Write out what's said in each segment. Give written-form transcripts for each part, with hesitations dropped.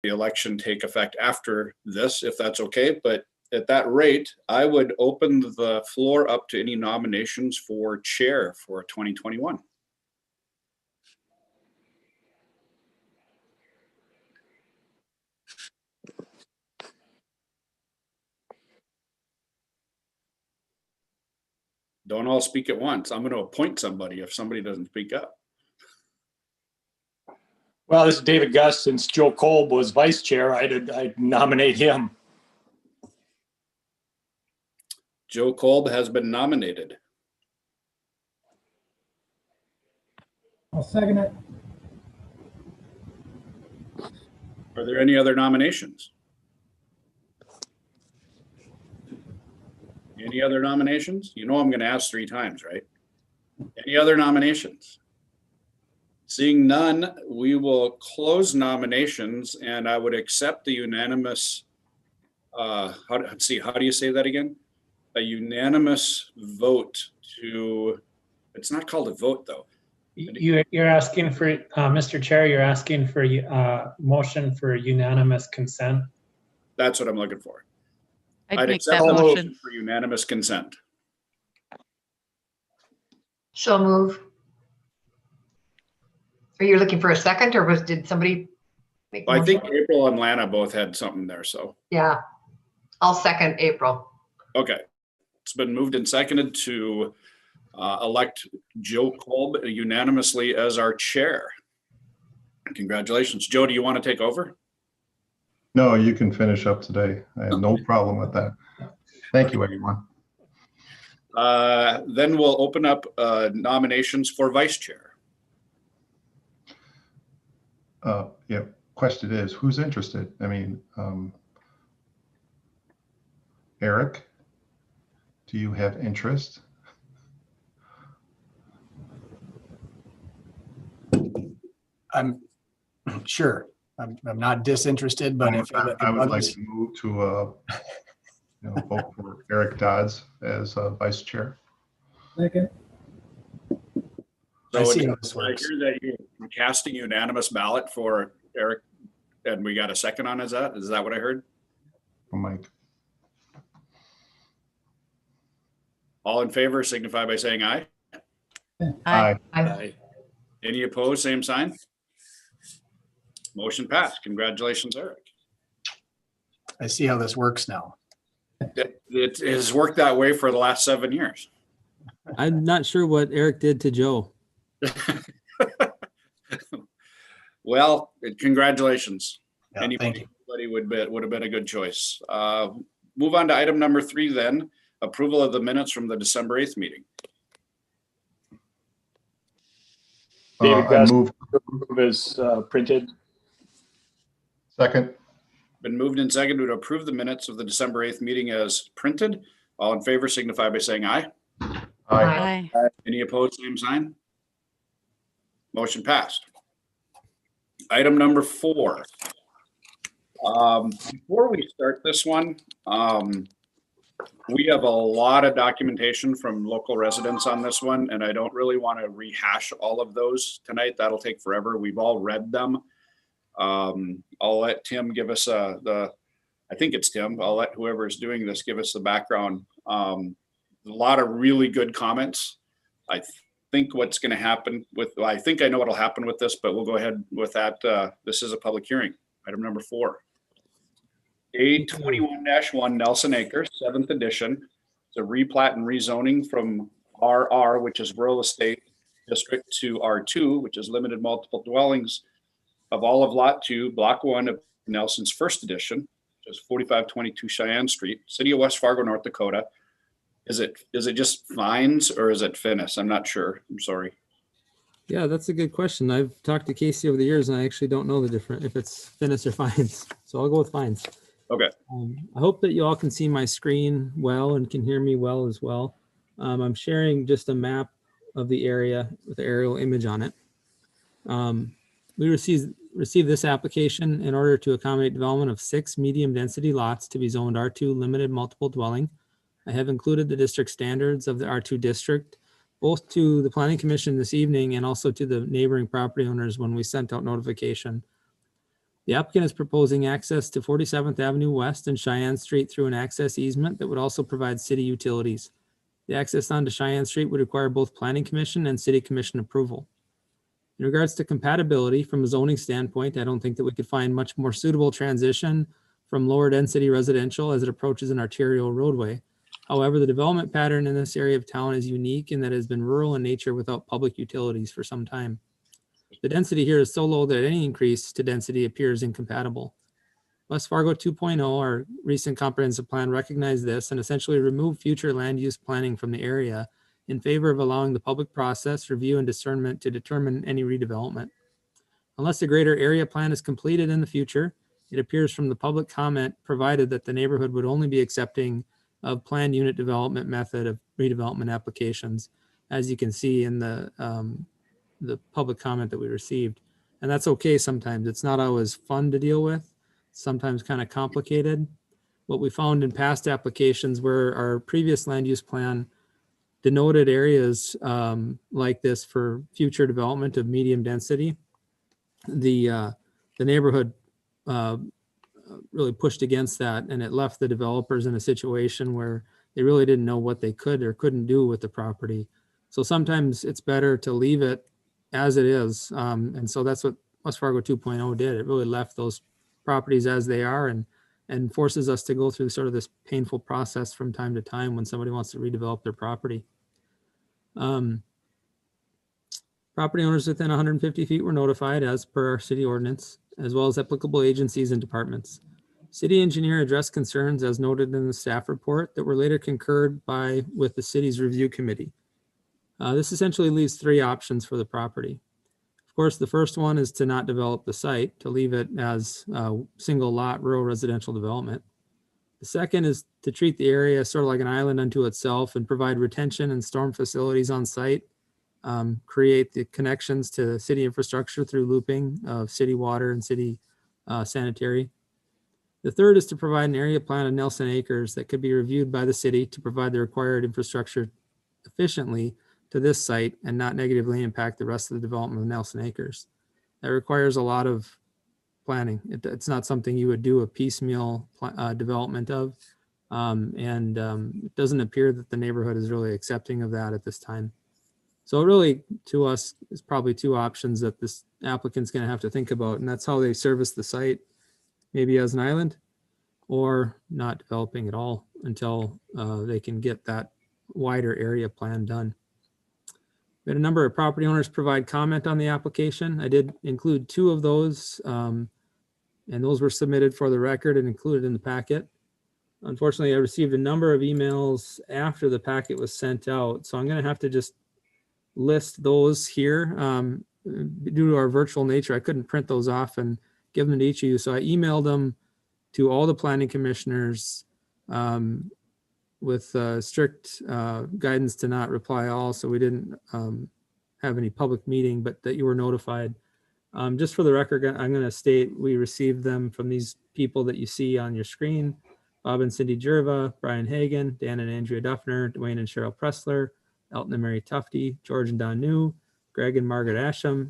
the election take effect after this, if that's okay. But at that rate, I would open the floor up to any nominations for chair for 2021. Don't all speak at once. I'm going to appoint somebody if somebody doesn't speak up. Well, this is David Gus. Since Joe Kolb was vice chair, I'd nominate him. Joe Kolb has been nominated. I'll second it. Are there any other nominations? Any other nominations? You know I'm going to ask 3 times, right? Any other nominations? Seeing none, we will close nominations, and I would accept the unanimous, how do you say that again? A unanimous vote to, it's not called a vote though. You're asking for, Mr. Chair, you're asking for a motion for unanimous consent? That's what I'm looking for. I'd I'd make accept that the motion. for unanimous consent. So move. Are you looking for a second, or did somebody make the I think motion? April and Lana both had something there, so. Yeah, I'll second April. Okay. It's been moved and seconded to elect Joe Kolb unanimously as our chair. Congratulations. Joe, do you want to take over? No, you can finish up today. I have no problem with that. Thank you, everyone. Then we'll open up nominations for vice chair. Yeah, question is, who's interested? I mean, Eric, do you have interest? I'm sure. I'm not disinterested, but if I would like to move to vote for Eric Dodds as vice chair. second. So I see how this I works. hear that you're casting unanimous ballot for Eric, and we got a second on is that what I heard? Oh, Mike. All in favor signify by saying aye. Aye. I Any opposed, same sign. Motion passed. Congratulations, Eric. I see how this works now. It has worked that way for the last 7 years. I'm not sure what Eric did to Joe. Well, congratulations. Yeah, thank you. Anybody would have been a good choice. Move on to item number 3 then, approval of the minutes from the December 8th meeting. David I Gus move is printed. second. Been moved and seconded to approve the minutes of the December 8th meeting as printed. All in favor signify by saying aye. Aye. Aye. Any opposed, same sign. Motion passed. Item number 4. Before we start this one, we have a lot of documentation from local residents on this one, and I don't really want to rehash all of those tonight. That'll take forever. We've all read them. I'll let Tim give us I think it's Tim. I'll let whoever is doing this give us the background. A lot of really good comments. I think what's going to happen I think I know what'll happen with this, but we'll go ahead with that. This is a public hearing. Item number 4. A21-1 Nelson Acres, 7th edition. It's a replat and rezoning from RR, which is rural estate district, to R2, which is limited multiple dwellings of all of Lot 2, Block 1 of Nelson's first edition, which is 4522 Cheyenne Street, City of West Fargo, North Dakota. Is it just fines or is it finis? I'm not sure. I'm sorry. Yeah, that's a good question. I've talked to Casey over the years, and I actually don't know the difference if it's finis or fines. So I'll go with fines. Okay. I hope that you all can see my screen well and can hear me well as well. I'm sharing just a map of the area with the aerial image on it. We received this application in order to accommodate development of 6 medium density lots to be zoned R2 limited multiple dwelling. I have included the district standards of the R2 district, both to the Planning Commission this evening and also to the neighboring property owners when we sent out notification. The applicant is proposing access to 47th Avenue West and Cheyenne Street through an access easement that would also provide city utilities. The access onto Cheyenne Street would require both Planning Commission and City Commission approval. In regards to compatibility from a zoning standpoint, I don't think that we could find much more suitable transition from lower density residential as it approaches an arterial roadway. However, the development pattern in this area of town is unique in that it has been rural in nature without public utilities for some time. The density here is so low that any increase to density appears incompatible. West Fargo 2.0, our recent comprehensive plan, recognized this and essentially removed future land use planning from the area in favor of allowing the public process, review, and discernment to determine any redevelopment. Unless a greater area plan is completed in the future, it appears from the public comment provided that the neighborhood would only be accepting of planned unit development method of redevelopment applications, as you can see in the public comment that we received. And that's okay sometimes. It's not always fun to deal with, sometimes kind of complicated. What we found in past applications where our previous land use plan denoted areas like this for future development of medium density, the neighborhood really pushed against that, and it left the developers in a situation where they really didn't know what they could or couldn't do with the property. So sometimes it's better to leave it as it is. And so that's what West Fargo 2.0 did. It really left those properties as they are and forces us to go through sort of this painful process from time to time when somebody wants to redevelop their property. Property owners within 150 feet were notified as per our city ordinance, as well as applicable agencies and departments. City engineer addressed concerns as noted in the staff report that were later concurred by with the city's review committee. This essentially leaves three options for the property. Of course, the first one is to not develop the site, to leave it as single lot rural residential development. The second is to treat the area sort of like an island unto itself and provide retention and storm facilities on site, create the connections to city infrastructure through looping of city water and city sanitary. The third is to provide an area plan of Nelson Acres that could be reviewed by the city to provide the required infrastructure efficiently to this site and not negatively impact the rest of the development of Nelson Acres. That requires a lot of planning. It's not something you would do a piecemeal development of. It doesn't appear that the neighborhood is really accepting of that at this time. So really, to us, is probably two options that this applicant's going to have to think about, and that's how they service the site, maybe as an island, or not developing at all until they can get that wider area plan done. We had a number of property owners provide comment on the application. I did include two of those, and those were submitted for the record and included in the packet. Unfortunately, I received a number of emails after the packet was sent out, so I'm going to have to just list those here. Due to our virtual nature, I couldn't print those off and give them to each of you, so I emailed them to all the planning commissioners with strict guidance to not reply all, so we didn't have any public meeting, but that you were notified. Just for the record, I'm going to state we received them from these people that you see on your screen: Bob and Cindy Jerva, Brian Hagan, Dan and Andrea Duffner, Dwayne and Cheryl Pressler, Elton and Mary Tufty, George and Don New, Greg and Margaret Asham,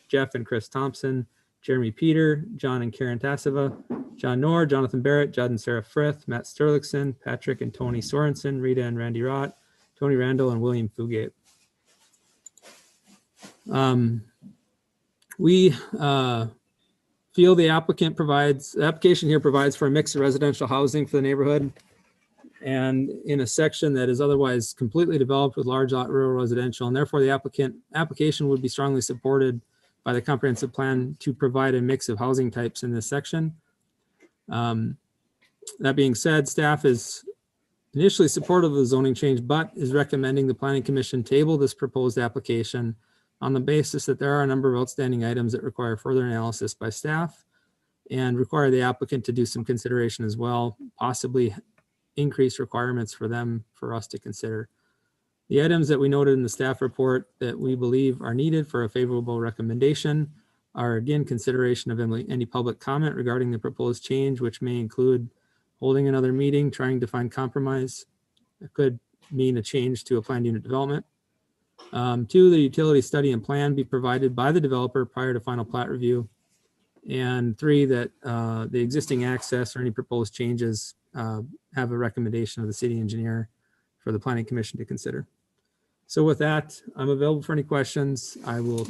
Jeff and Chris Thompson, Jeremy Peter, John and Karen Tasseva, John Knorr, Jonathan Barrett, Judd and Sarah Frith, Matt Sterlickson, Patrick and Tony Sorensen, Rita and Randy Rott, Tony Randall, and William Fugate. We feel the application here provides for a mix of residential housing for the neighborhood, and in a section that is otherwise completely developed with large lot rural residential, and therefore the application would be strongly supported by the comprehensive plan to provide a mix of housing types in this section. That being said, staff is initially supportive of the zoning change, but is recommending the Planning Commission table this proposed application on the basis that there are a number of outstanding items that require further analysis by staff and require the applicant to do some consideration as well, possibly increase requirements for them for us to consider. The items that we noted in the staff report that we believe are needed for a favorable recommendation are, again, consideration of any public comment regarding the proposed change, which may include holding another meeting, trying to find compromise. It could mean a change to a planned unit development. Two, the utility study and plan be provided by the developer prior to final plat review. And 3, that the existing access or any proposed changes have a recommendation of the city engineer for the planning commission to consider. So with that, I'm available for any questions. I will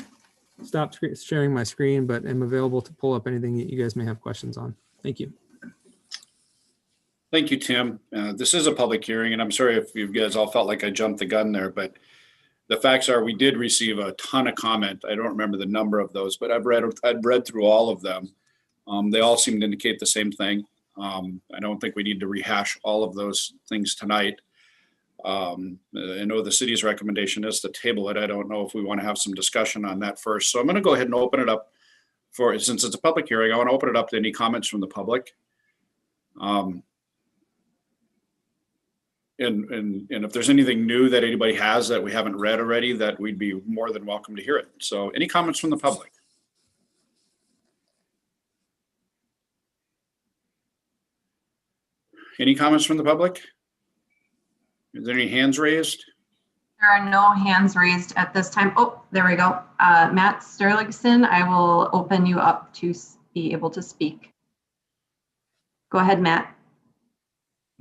stop sharing my screen, but I'm available to pull up anything that you guys may have questions on. Thank you. Thank you, Tim. This is a public hearing, and I'm sorry if you guys all felt like I jumped the gun there, but the facts are we did receive a ton of comment. I don't remember the number of those, but I'd read through all of them. They all seem to indicate the same thing. I don't think we need to rehash all of those things tonight. I know the city's recommendation is to table it. I don't know if we want to have some discussion on that first. So I'm going to go ahead and open it up for, since it's a public hearing, I want to open it up to any comments from the public. And if there's anything new that anybody has that we haven't read already, that we'd be more than welcome to hear it. So any comments from the public? Any comments from the public? Is there any hands raised? There are no hands raised at this time. Oh, there we go. Matt Sterlingson, I will open you up to be able to speak. Go ahead, Matt.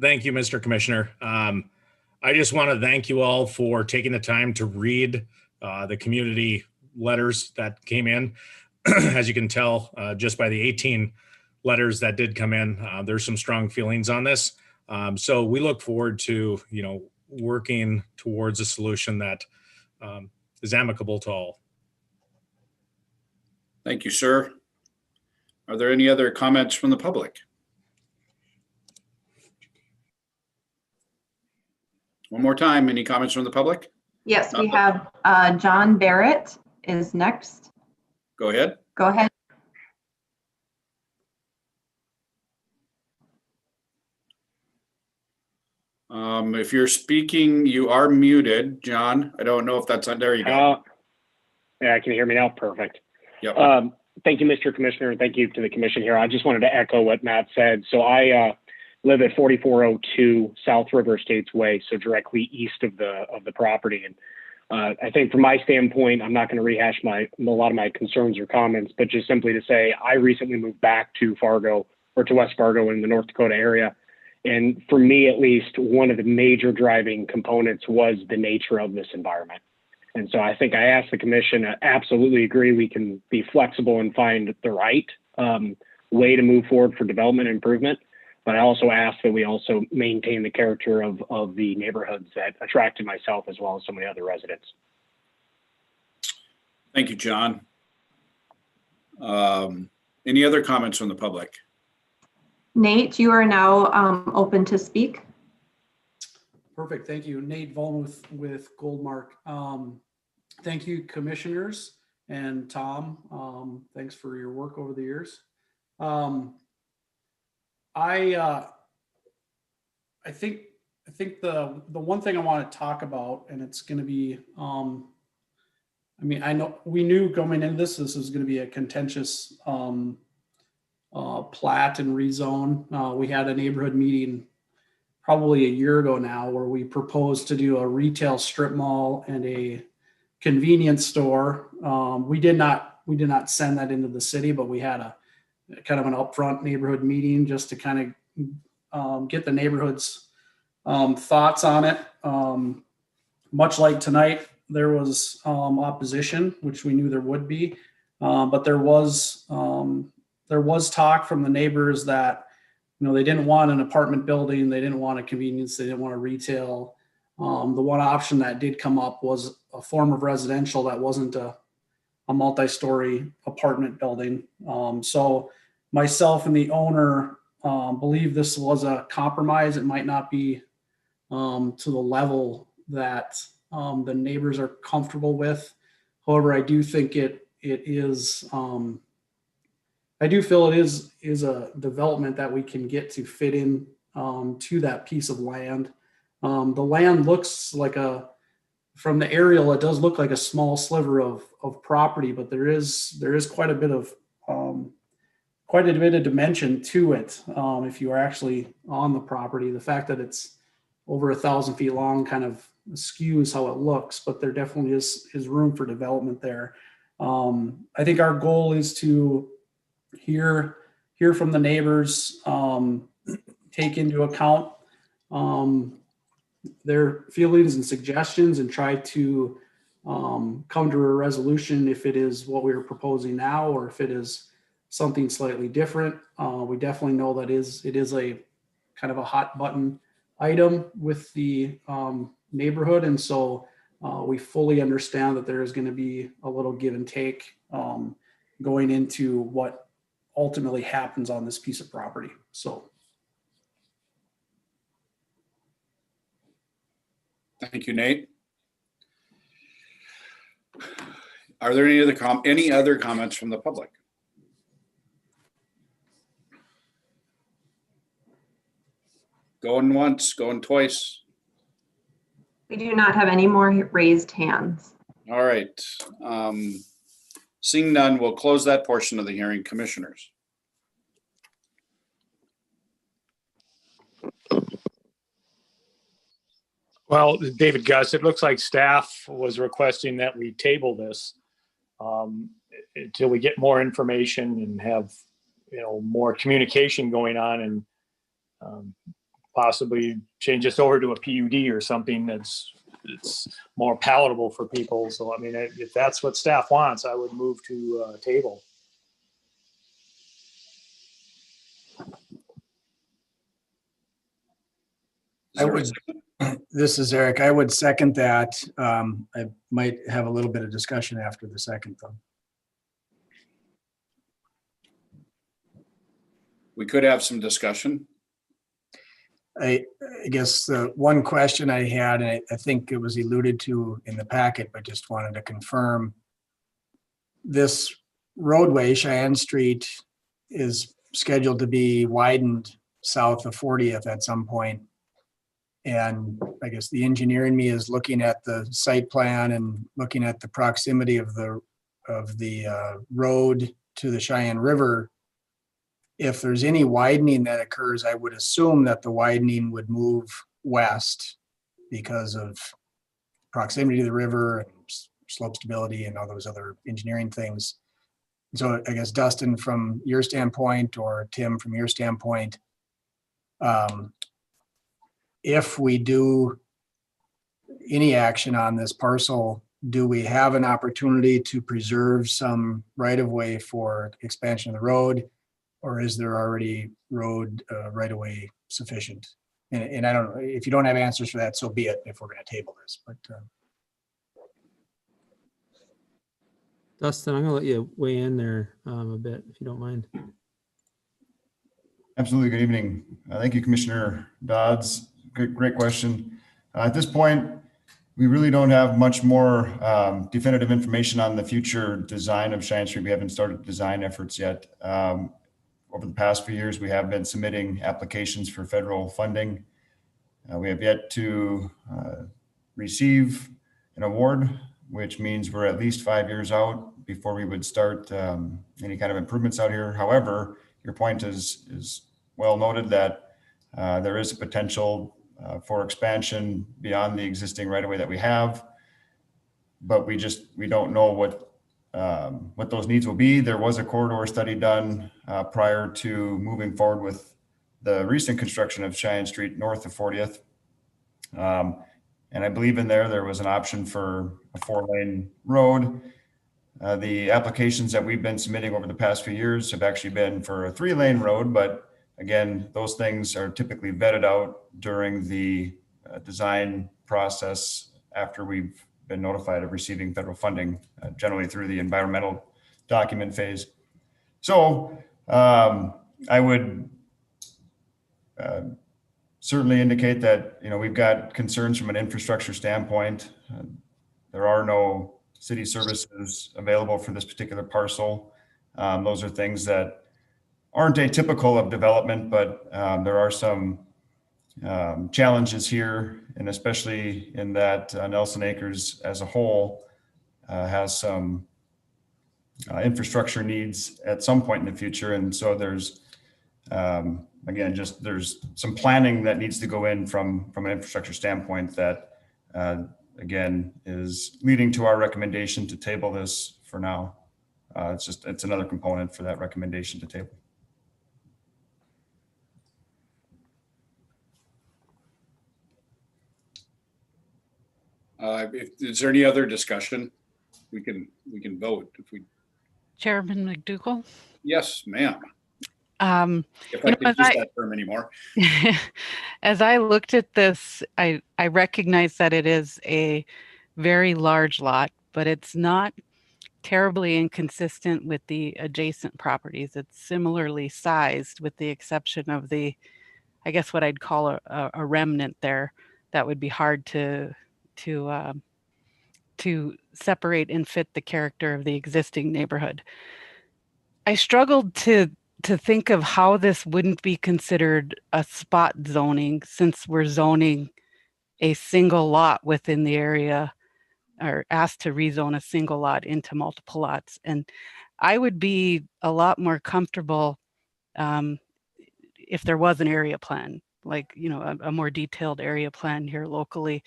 Thank you, Mr. Commissioner. I just want to thank you all for taking the time to read the community letters that came in. As you can tell, just by the 18 letters that did come in, there's some strong feelings on this. So we look forward to, working towards a solution that is amicable to all. Thank you, sir. Are there any other comments from the public? One more time, any comments from the public? Yes, we have John Barrett is next. Go ahead. Go ahead. If you're speaking, you are muted, John. I don't know if that's on. There you go. Yeah, can you hear me now? Perfect. Yep. Thank you, Mr. Commissioner, and thank you to the commission here. I just wanted to echo what Matt said. So I live at 4402 South River Estates Way, so directly east of the property. And I think from my standpoint, I'm not going to rehash a lot of my concerns or comments, but just simply to say I recently moved back to Fargo, or to West Fargo in the North Dakota area. And for me, at least, one of the major driving components was the nature of this environment. And so I think I asked the commission, I absolutely agree we can be flexible and find the right way to move forward for development and improvement. But I also asked that we also maintain the character of the neighborhoods that attracted myself as well as so many other residents. Thank you, John. Any other comments from the public? Nate, you are now open to speak. Perfect. Thank you. Nate Volmuth with Goldmark. Thank you, commissioners, and Tom. Thanks for your work over the years. I think the one thing I want to talk about, and it's going to be, I know we knew going into this was going to be a contentious plat and rezone. We had a neighborhood meeting probably a year ago now where we proposed to do a retail strip mall and a convenience store. We did not send that into the city, but we had a kind of an upfront neighborhood meeting just to kind of get the neighborhood's thoughts on it. Much like tonight, there was opposition, which we knew there would be, but there was talk from the neighbors that, they didn't want an apartment building, they didn't want a convenience, they didn't want a retail. The one option that did come up was a form of residential that wasn't a multi-story apartment building. So myself and the owner believe this was a compromise. It might not be to the level that the neighbors are comfortable with. However, I do think it is. I do feel it is a development that we can get to fit in to that piece of land. The land looks like from the aerial, it does look like a small sliver of property, but there is quite a bit of dimension to it. If you are actually on the property, the fact that it's over 1,000 feet long kind of skews how it looks, but there definitely is room for development there. I think our goal is to hear from the neighbors, take into account their feelings and suggestions, and try to come to a resolution if it is what we are proposing now, or if it is something slightly different. We definitely know that it is a kind of a hot button item with the neighborhood. And so we fully understand that there is going to be a little give and take going into what ultimately happens on this piece of property. So. Thank you, Nate. Are there any other comments from the public? Going once, going twice. We do not have any more raised hands. All right. Seeing none, we'll close that portion of the hearing. Commissioners. Well, David Gus, it looks like staff was requesting that we table this until we get more information and have, more communication going on, and possibly change this over to a PUD or something it's more palatable for people. So, I mean, if that's what staff wants, I would move to table. This is Eric. I would second that. I might have a little bit of discussion after the second, though. We could have some discussion. I guess the one question I had, and I think it was alluded to in the packet, but just wanted to confirm. This roadway, Cheyenne Street, is scheduled to be widened south of 40th at some point. And I guess the engineer in me is looking at the site plan and looking at the proximity of the road to the Cheyenne River. If there's any widening that occurs, I would assume that the widening would move west because of proximity to the river and slope stability and all those other engineering things. So I guess Dustin, from your standpoint, or Tim, from your standpoint, if we do any action on this parcel, do we have an opportunity to preserve some right-of-way for expansion of the road, or is there already road right-of-way sufficient? And I don't know, if you don't have answers for that, so be it, if we're going to table this. But Dustin, I'm going to let you weigh in there a bit, if you don't mind. Absolutely. Good evening. Thank you, Commissioner Dodds. Great question. At this point, we really don't have much more definitive information on the future design of Cheyenne Street. We haven't started design efforts yet. Over the past few years, we have been submitting applications for federal funding. We have yet to receive an award, which means we're at least 5 years out before we would start any kind of improvements out here. However, your point is well noted that there is a potential for expansion beyond the existing right-of-way that we have, but we don't know what those needs will be. There was a corridor study done prior to moving forward with the recent construction of Cheyenne Street north of 40th. And I believe in there was an option for a 4-lane road. The applications that we've been submitting over the past few years have actually been for a 3-lane road, but again, those things are typically vetted out during the design process after we've been notified of receiving federal funding, generally through the environmental document phase. So I would certainly indicate that we've got concerns from an infrastructure standpoint. There are no city services available for this particular parcel. Those are things that aren't atypical of development, but there are some challenges here, and especially in that Nelson Acres as a whole has some infrastructure needs at some point in the future. And so there's, again, there's some planning that needs to go in from an infrastructure standpoint that, again, is leading to our recommendation to table this for now. It's another component for that recommendation to table. Is there any other discussion? We can vote if we. Chairman McDougall? Yes, ma'am. If You I know, could as use that term anymore. as I looked at this, I recognize that it is a very large lot, but it's not terribly inconsistent with the adjacent properties. It's similarly sized with the exception of the, I guess what I'd call a remnant there that would be hard to separate and fit the character of the existing neighborhood. I struggled to think of how this wouldn't be considered a spot zoning since we're zoning a single lot within the area, or asked to rezone a single lot into multiple lots. And I would be a lot more comfortable if there was an area plan, like, you know, a more detailed area plan here locally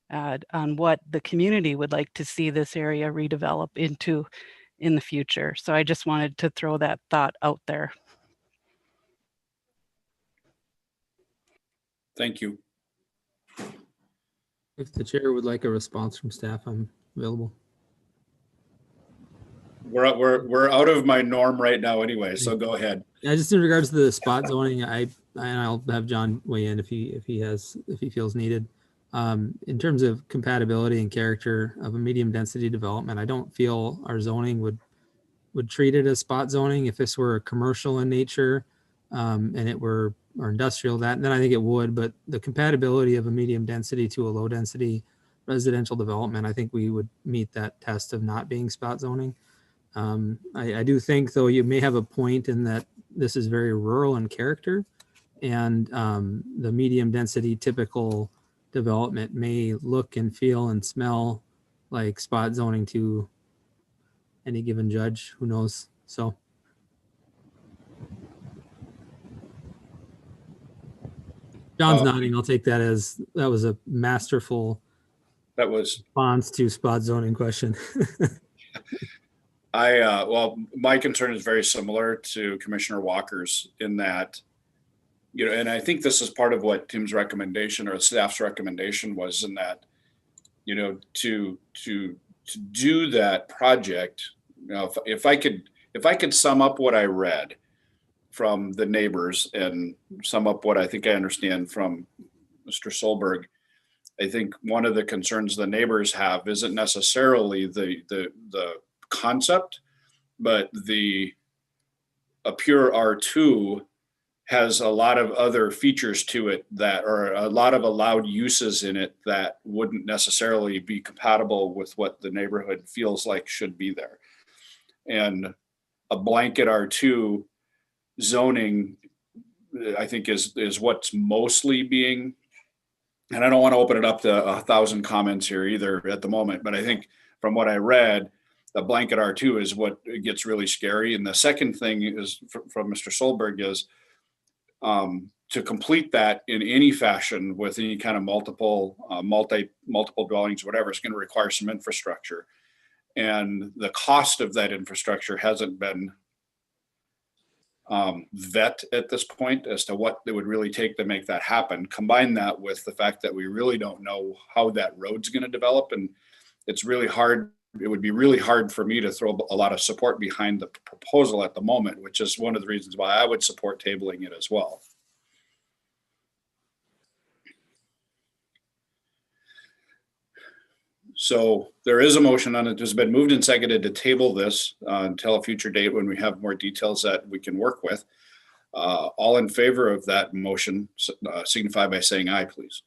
on what the community would like to see this area redevelop into in the future. So I just wanted to throw that thought out there. Thank you. If the chair would like a response from staff, I'm available. We're out of my norm right now anyway, so go ahead. Yeah, just in regards to the spot zoning, I'll have John weigh in if he feels needed. In terms of compatibility and character of a medium density development, I don't feel our zoning would treat it as spot zoning. If this were commercial in nature and it were or industrial, then I think it would. But the compatibility of a medium density to a low density residential development, I think we would meet that test of not being spot zoning. I do think, though, you may have a point in that this is very rural in character, and the medium density typical development may look and feel and smell like spot zoning to any given judge. Who knows? So. John's nodding. I'll take that as that was a masterful response to spot zoning question. Well, my concern is very similar to Commissioner Walker's in that, you know, and I think this is part of what Tim's recommendation or staff's recommendation was, in that, you know, to do that project, you know, if I could sum up what I read from the neighbors and sum up what I think I understand from Mr. Solberg, I think one of the concerns the neighbors have isn't necessarily the concept, but a pure R2 has a lot of other features to it that are a lot of allowed uses in it that wouldn't necessarily be compatible with what the neighborhood feels like should be there. And a blanket R2 zoning, I think, is what's mostly being, and I don't want to open it up to 1,000 comments here either at the moment, but I think from what I read, the blanket R2 is what gets really scary. And the second thing is from Mr. Solberg is to complete that in any fashion with any kind of multiple dwellings, whatever, it's going to require some infrastructure. And the cost of that infrastructure hasn't been vet at this point as to what it would really take to make that happen. Combine that with the fact that we really don't know how that road's going to develop, and it's really hard. It would be really hard for me to throw a lot of support behind the proposal at the moment, which is one of the reasons why I would support tabling it as well. So there is a motion on it. It's been moved and seconded to table this until a future date when we have more details that we can work with. All in favor of that motion signify by saying aye, please.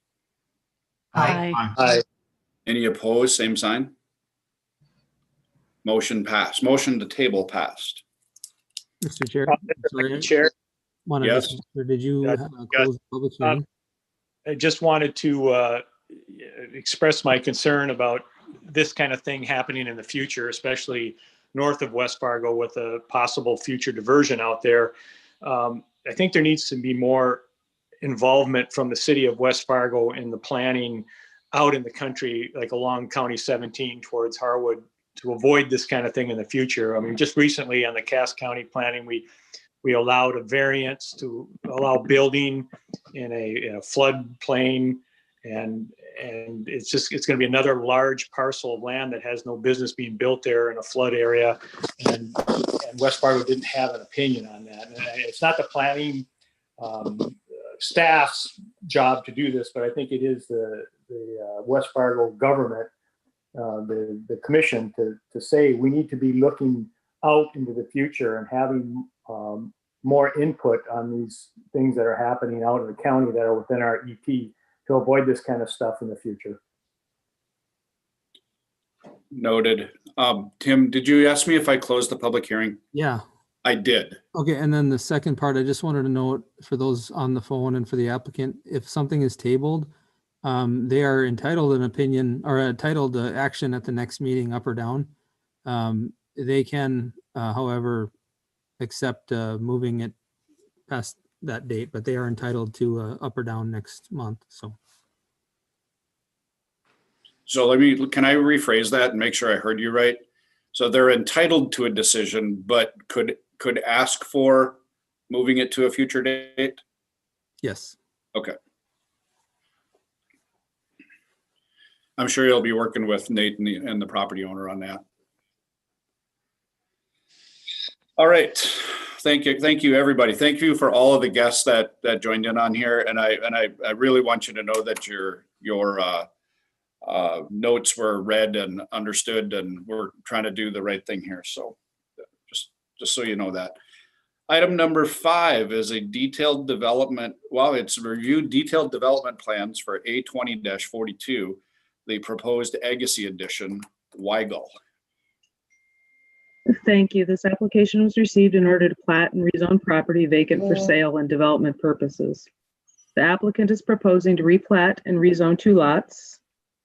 Aye. Aye. Any opposed, same sign. Motion passed. Motion to table passed. Mr. Chair. Sorry, Chair. Yes. Did you close the public hearing? I just wanted to express my concern about this kind of thing happening in the future, especially north of West Fargo with a possible future diversion out there. I think there needs to be more involvement from the city of West Fargo in the planning out in the country, like along County 17 towards Harwood to avoid this kind of thing in the future. I mean, just recently on the Cass County planning, we allowed a variance to allow building in a floodplain, and it's going to be another large parcel of land that has no business being built there in a flood area, and West Fargo didn't have an opinion on that. And it's not the planning staff's job to do this, but I think it is the West Fargo government, the commission, to say we need to be looking out into the future and having more input on these things that are happening out in the county that are within our EP to avoid this kind of stuff in the future. Noted. Tim, did you ask me if I closed the public hearing? Yeah. I did. Okay, and then the second part, I just wanted to note for those on the phone and for the applicant, if something is tabled, they are entitled an opinion or entitled action at the next meeting, up or down. They can, however, accept moving it past that date, but they are entitled to up or down next month. So Can I rephrase that and make sure I heard you right? So they're entitled to a decision, but could ask for moving it to a future date? yes. Okay. I'm sure you'll be working with Nate and the property owner on that. All right. Thank you, everybody. Thank you for all of the guests that joined in on here. And I really want you to know that your notes were read and understood, and we're trying to do the right thing here. So just so you know that. Item number 5 is a detailed development. Well, it's review detailed development plans for A20-42, the proposed Agassiz addition, Weigel. Thank you. This application was received in order to plat and rezone property vacant for sale and development purposes. The applicant is proposing to replat and rezone 2 lots.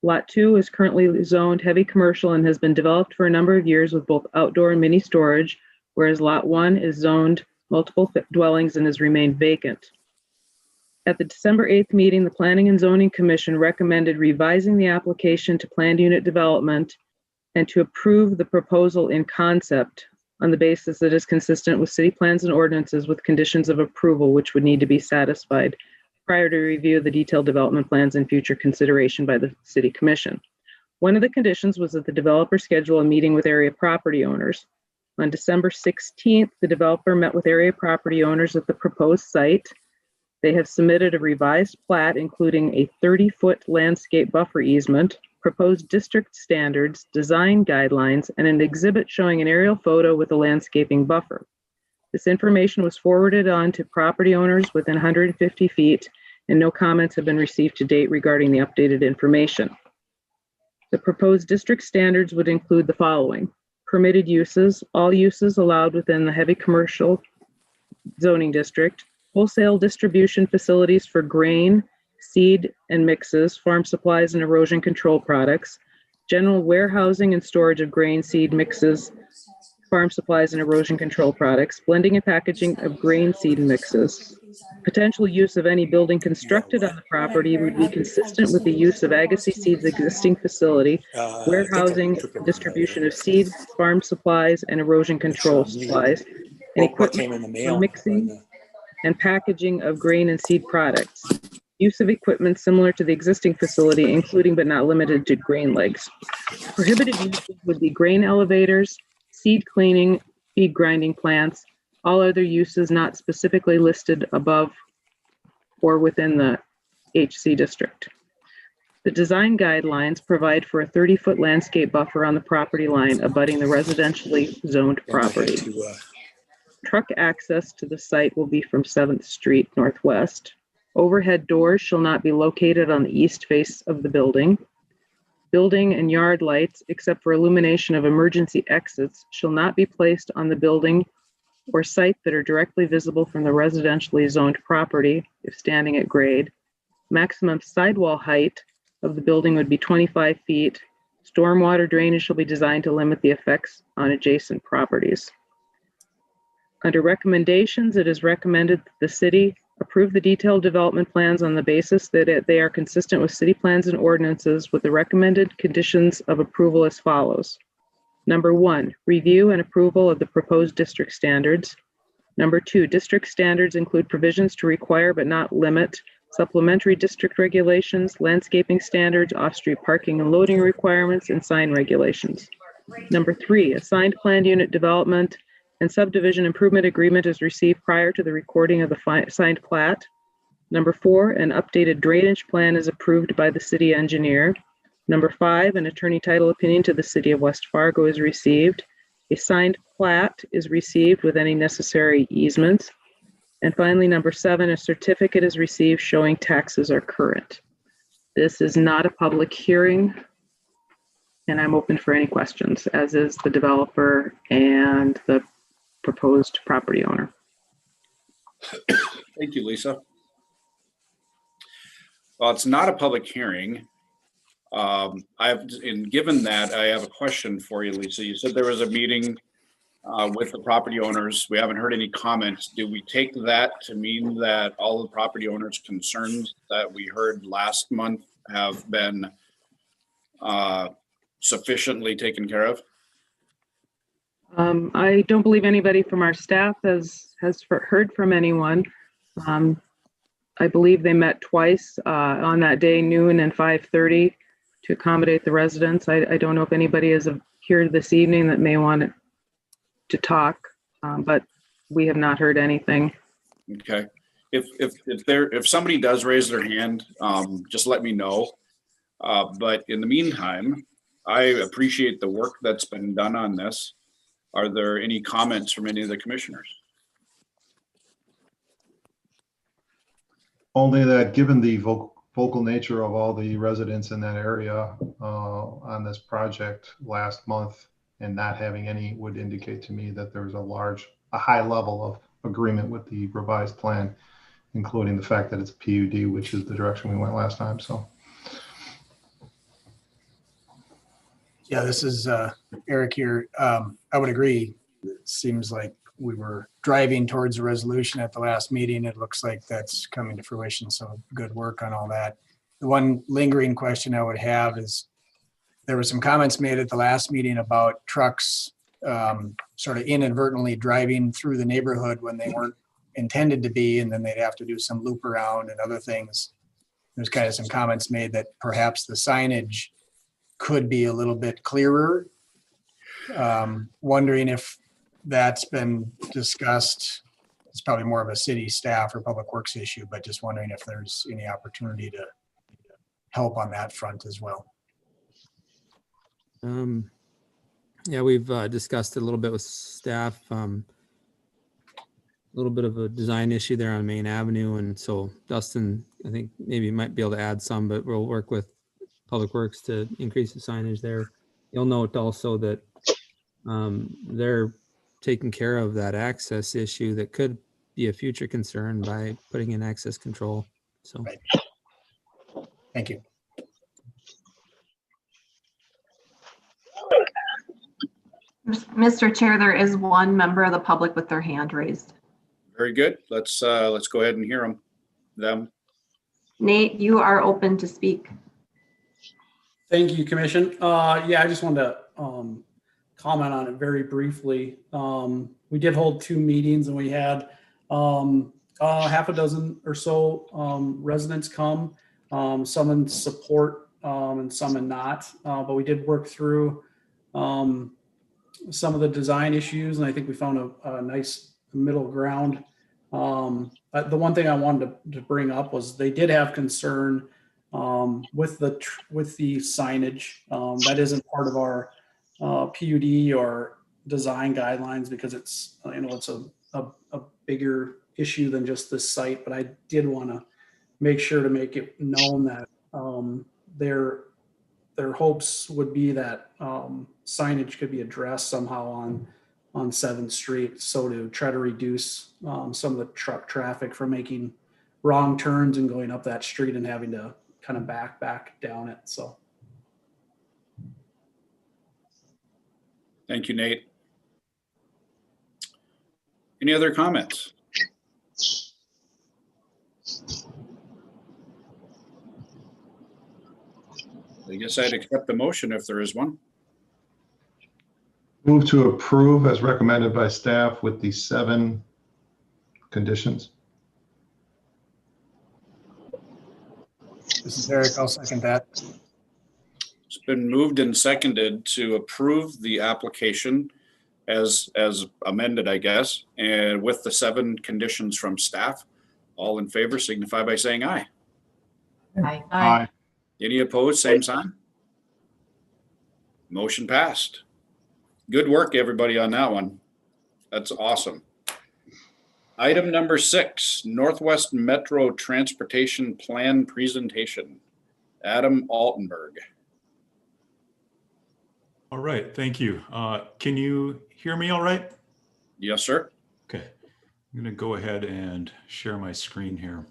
Lot 2 is currently zoned heavy commercial and has been developed for a number of years with both outdoor and mini storage, whereas Lot 1 is zoned multiple dwellings and has remained vacant. At the December 8th meeting, the Planning and Zoning Commission recommended revising the application to planned unit development and to approve the proposal in concept on the basis that is consistent with city plans and ordinances with conditions of approval which would need to be satisfied prior to review of the detailed development plans and future consideration by the City Commission. One of the conditions was that the developer schedule a meeting with area property owners. On December 16th, the developer met with area property owners at the proposed site. They have submitted a revised plat, including a 30-foot landscape buffer easement, proposed district standards, design guidelines, and an exhibit showing an aerial photo with a landscaping buffer. This information was forwarded on to property owners within 150 feet, and no comments have been received to date regarding the updated information. The proposed district standards would include the following: permitted uses, all uses allowed within the heavy commercial zoning district, wholesale distribution facilities for grain, seed and mixes, farm supplies and erosion control products, general warehousing and storage of grain, seed mixes, farm supplies and erosion control products, blending and packaging of grain, seed and mixes. Potential use of any building constructed on the property would be consistent with the use of Agassiz Seed's existing facility, warehousing, distribution of seed, farm supplies and erosion control supplies, and equipment for mixing and packaging of grain and seed products. Use of equipment similar to the existing facility, including but not limited to grain legs. Prohibited uses would be grain elevators, seed cleaning, feed grinding plants, all other uses not specifically listed above or within the HC district. The design guidelines provide for a 30-foot landscape buffer on the property line abutting the residentially zoned property. Truck access to the site will be from 7th Street Northwest. Overhead doors shall not be located on the east face of the building. Building and yard lights, except for illumination of emergency exits, shall not be placed on the building or site that are directly visible from the residentially zoned property if standing at grade. Maximum sidewall height of the building would be 25 feet. Stormwater drainage shall be designed to limit the effects on adjacent properties. Under recommendations, it is recommended that the city approve the detailed development plans on the basis that they are consistent with city plans and ordinances with the recommended conditions of approval as follows. Number 1, review and approval of the proposed district standards. Number 2, district standards include provisions to require but not limit supplementary district regulations, landscaping standards, off-street parking and loading requirements, and sign regulations. Number 3, assigned planned unit development and subdivision improvement agreement is received prior to the recording of the signed plat. Number 4, an updated drainage plan is approved by the city engineer. Number 5, an attorney title opinion to the city of West Fargo is received. A signed plat is received with any necessary easements. And finally, number 7, a certificate is received showing taxes are current. This is not a public hearing, and I'm open for any questions, as is the developer and the proposed property owner. Thank you, Lisa. Well, it's not a public hearing. Given that, I have a question for you, Lisa. You said there was a meeting with the property owners. We haven't heard any comments. Do we take that to mean that all the property owners' concerns that we heard last month have been sufficiently taken care of? I don't believe anybody from our staff has heard from anyone. I believe they met twice on that day, noon and 5:30, to accommodate the residents. I don't know if anybody is here this evening that may want to talk, but we have not heard anything. Okay. If somebody does raise their hand, just let me know. But in the meantime, I appreciate the work that's been done on this. Are there any comments from any of the commissioners? Only that given the vocal nature of all the residents in that area on this project last month, and not having any would indicate to me that there's a high level of agreement with the revised plan, including the fact that it's PUD, which is the direction we went last time. So. Yeah, this is Eric here. I would agree. It seems like we were driving towards a resolution at the last meeting. It looks like that's coming to fruition. So good work on all that. The one lingering question I would have is, there were some comments made at the last meeting about trucks sort of inadvertently driving through the neighborhood when they weren't intended to be, and then they'd have to do some loop around and other things. There's kind of some comments made that perhaps the signage could be a little bit clearer. Wondering if that's been discussed. It's probably more of a city staff or public works issue, but just wondering if there's any opportunity to help on that front as well. Yeah, we've discussed it a little bit with staff. A little bit of a design issue there on Main Avenue, and so Dustin, I think maybe might be able to add some, but we'll work with Public Works to increase the signage there. You'll note also that they're taking care of that access issue that could be a future concern by putting in access control. So, right. Thank you. Mr. Chair, there is one member of the public with their hand raised. Very good. Let's go ahead and hear them. Nate, you are open to speak. Thank you, Commission. Yeah, I just wanted to comment on it very briefly. We did hold 2 meetings, and we had half a dozen or so residents come, some in support and some in not. But we did work through some of the design issues, and I think we found a nice middle ground. The one thing I wanted to bring up was they did have concern with the signage. That isn't part of our PUD or design guidelines, because it's it's a bigger issue than just this site. But I did want to make sure to make it known that their hopes would be that signage could be addressed somehow on 7th Street, so to try to reduce some of the truck traffic from making wrong turns and going up that street and having to kind of back down it. So. Thank you, Nate. Any other comments? I guess I'd accept the motion if there is one. Move to approve as recommended by staff with the 7 conditions. This is Eric. I'll second that. It's been moved and seconded to approve the application as amended, I guess, and with the 7 conditions from staff. All in favor signify by saying aye. Aye. Any opposed, same sign. Motion passed. Good work, everybody, on that one. That's awesome. Item number 6, Northwest Metro Transportation Plan Presentation. Adam Altenberg. All right, thank you. Can you hear me all right? Yes, sir. Okay, I'm gonna go ahead and share my screen here.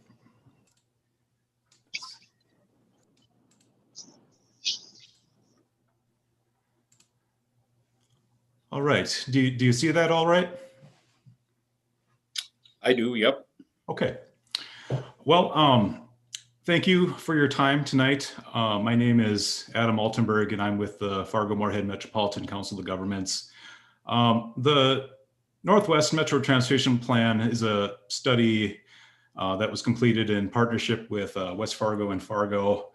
All right, do you see that all right? I do, yep. Okay. Well, thank you for your time tonight. My name is Adam Altenberg, and I'm with the Fargo-Moorhead Metropolitan Council of Governments. The Northwest Metro Transportation Plan is a study that was completed in partnership with West Fargo and Fargo,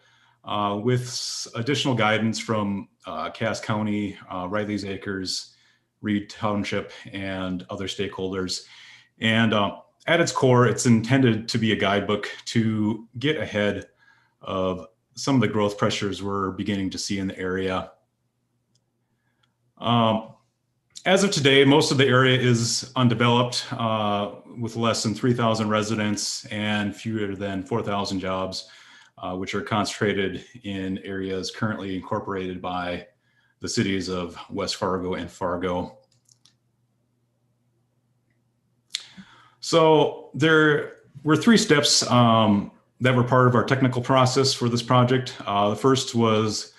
with additional guidance from Cass County, Riley's Acres, Reed Township, and other stakeholders. And at its core, it's intended to be a guidebook to get ahead of some of the growth pressures we're beginning to see in the area. As of today, most of the area is undeveloped with less than 3,000 residents and fewer than 4,000 jobs, which are concentrated in areas currently incorporated by the cities of West Fargo and Fargo. So there were 3 steps that were part of our technical process for this project. The first was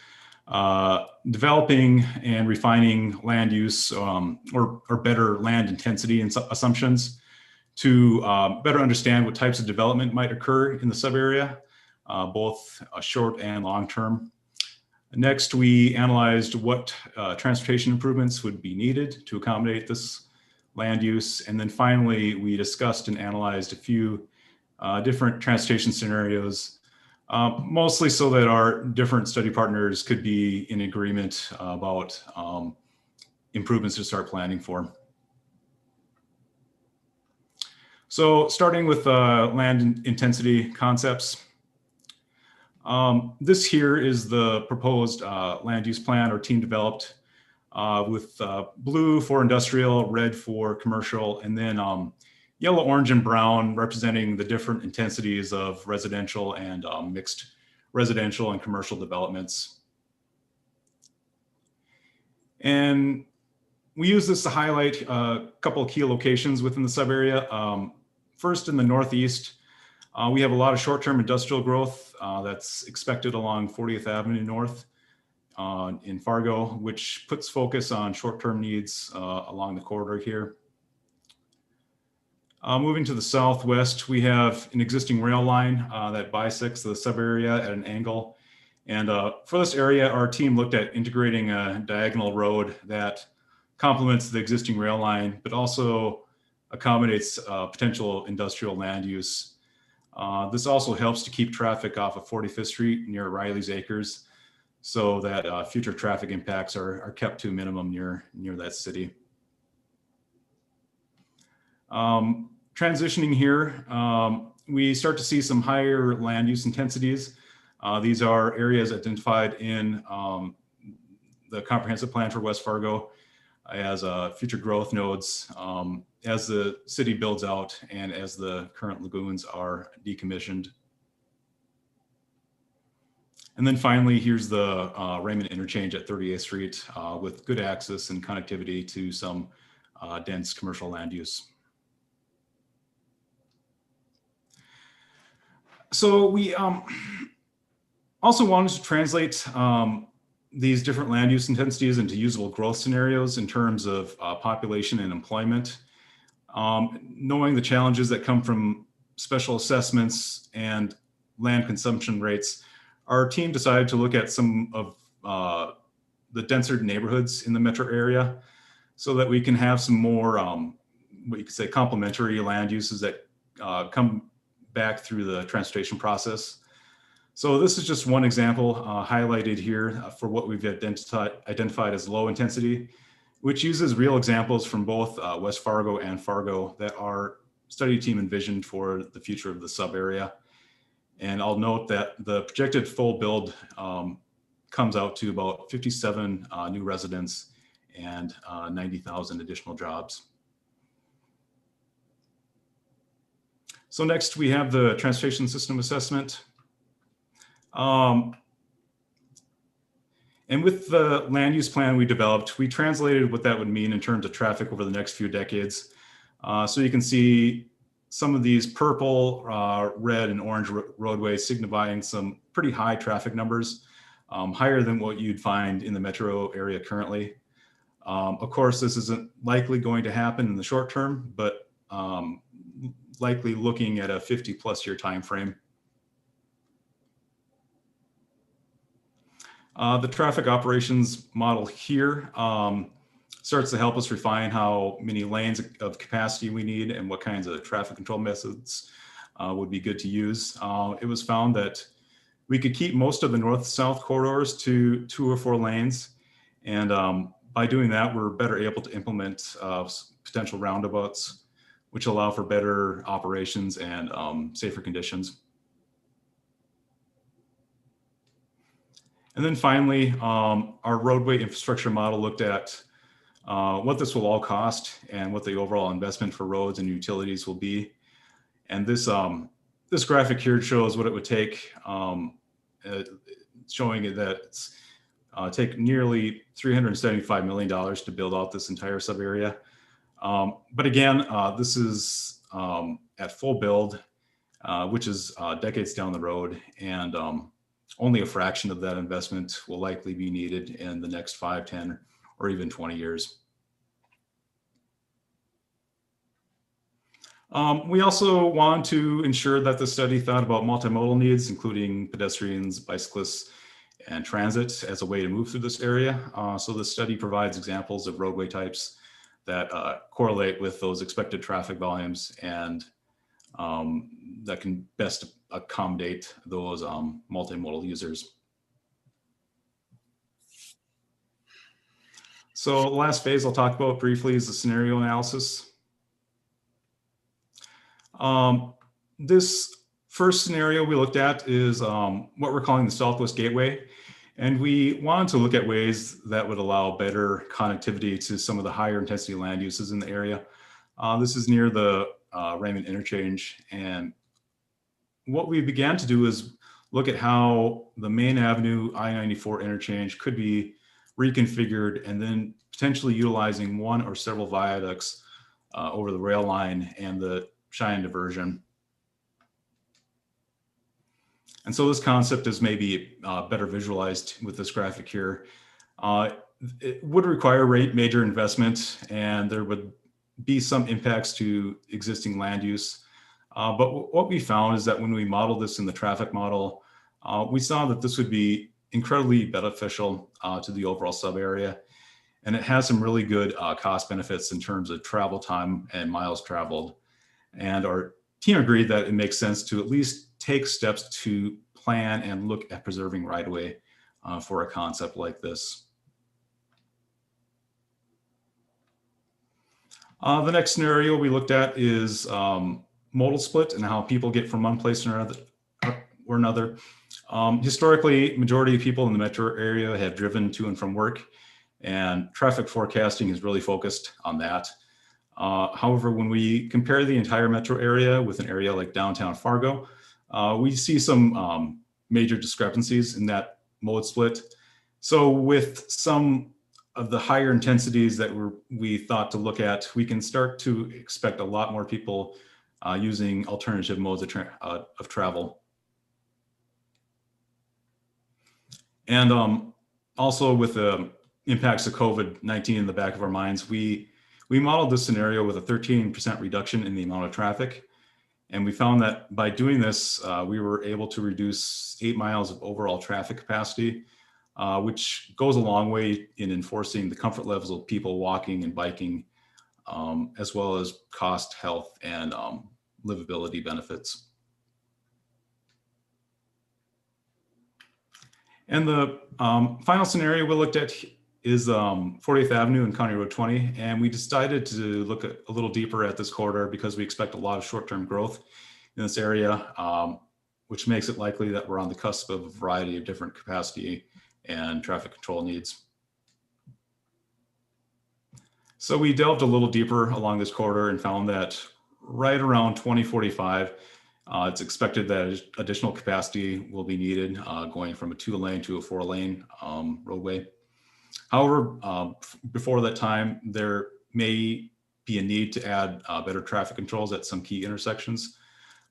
developing and refining land use or better land intensity and assumptions to better understand what types of development might occur in the sub-area, both short and long term. Next, we analyzed what transportation improvements would be needed to accommodate this land use. And then finally, we discussed and analyzed a few different transportation scenarios, mostly so that our different study partners could be in agreement about improvements to start planning for. So starting with land intensity concepts. This here is the proposed land use plan or team developed with blue for industrial, red for commercial, and then yellow, orange, and brown representing the different intensities of residential and mixed residential and commercial developments. And we use this to highlight a couple of key locations within the sub-area. First, in the northeast, we have a lot of short-term industrial growth that's expected along 40th Avenue North in Fargo, which puts focus on short-term needs along the corridor here. Moving to the southwest, we have an existing rail line that bisects the sub-area at an angle. And for this area, our team looked at integrating a diagonal road that complements the existing rail line, but also accommodates potential industrial land use. This also helps to keep traffic off of 45th Street near Riley's Acres, so that future traffic impacts are kept to a minimum near that city. Transitioning here, we start to see some higher land use intensities. These are areas identified in the comprehensive plan for West Fargo as future growth nodes as the city builds out and as the current lagoons are decommissioned. And then finally, here's the Raymond interchange at 38th Street with good access and connectivity to some dense commercial land use. So we also wanted to translate these different land use intensities into usable growth scenarios in terms of population and employment. Knowing the challenges that come from special assessments and land consumption rates, our team decided to look at some of the denser neighborhoods in the metro area. so that we can have some more, what you could say, complementary land uses that come back through the transportation process. So this is just one example highlighted here for what we've identified as low intensity, which uses real examples from both West Fargo and Fargo that our study team envisioned for the future of the sub area. And I'll note that the projected full build comes out to about 57 new residents and 90,000 additional jobs. So next we have the transportation system assessment. And with the land use plan we developed, we translated what that would mean in terms of traffic over the next few decades. So you can see some of these purple, red, and orange roadways signifying some pretty high traffic numbers, higher than what you'd find in the metro area currently. Of course, this isn't likely going to happen in the short term, but likely looking at a 50+ year time frame. The traffic operations model here starts to help us refine how many lanes of capacity we need and what kinds of traffic control methods would be good to use. It was found that we could keep most of the north-south corridors to 2 or 4 lanes. And by doing that, we're better able to implement potential roundabouts, which allow for better operations and safer conditions. And then finally, our roadway infrastructure model looked at what this will all cost and what the overall investment for roads and utilities will be. And this, this graphic here shows what it would take, showing it that it's take nearly $375 million to build out this entire sub area. But again, this is at full build, which is decades down the road, and only a fraction of that investment will likely be needed in the next 5, 10, or even 20 years. We also want to ensure that the study thought about multimodal needs, including pedestrians, bicyclists, and transit as a way to move through this area. So the study provides examples of roadway types that correlate with those expected traffic volumes and that can best accommodate those multimodal users. So the last phase I'll talk about briefly is the scenario analysis. This first scenario we looked at is what we're calling the Southwest Gateway. And we wanted to look at ways that would allow better connectivity to some of the higher intensity land uses in the area. This is near the Raymond interchange. And what we began to do is look at how the main avenue I-94 interchange could be reconfigured and then potentially utilizing one or several viaducts over the rail line and the Cheyenne diversion. And so this concept is maybe better visualized with this graphic here. It would require major investment, and there would be some impacts to existing land use. But what we found is that when we modeled this in the traffic model, we saw that this would be incredibly beneficial to the overall sub area. And it has some really good cost benefits in terms of travel time and miles traveled. And our team agreed that it makes sense to at least take steps to plan and look at preserving right-of-way for a concept like this. The next scenario we looked at is modal split and how people get from one place or another. Historically, majority of people in the metro area have driven to and from work, and traffic forecasting is really focused on that. However, when we compare the entire metro area with an area like downtown Fargo, we see some major discrepancies in that mode split. So with some of the higher intensities that we thought to look at, we can start to expect a lot more people using alternative modes of travel. And also with the impacts of COVID-19 in the back of our minds, we modeled this scenario with a 13% reduction in the amount of traffic. And we found that by doing this, we were able to reduce 8 miles of overall traffic capacity which goes a long way in enforcing the comfort levels of people walking and biking, as well as cost, health, and livability benefits. And the final scenario we looked at is 40th Avenue and County Road 20. And we decided to look a little deeper at this corridor because we expect a lot of short-term growth in this area, which makes it likely that we're on the cusp of a variety of different capacity and traffic control needs. So we delved a little deeper along this corridor and found that right around 2045, it's expected that additional capacity will be needed, going from a 2-lane to a 4-lane roadway. However, before that time, there may be a need to add better traffic controls at some key intersections,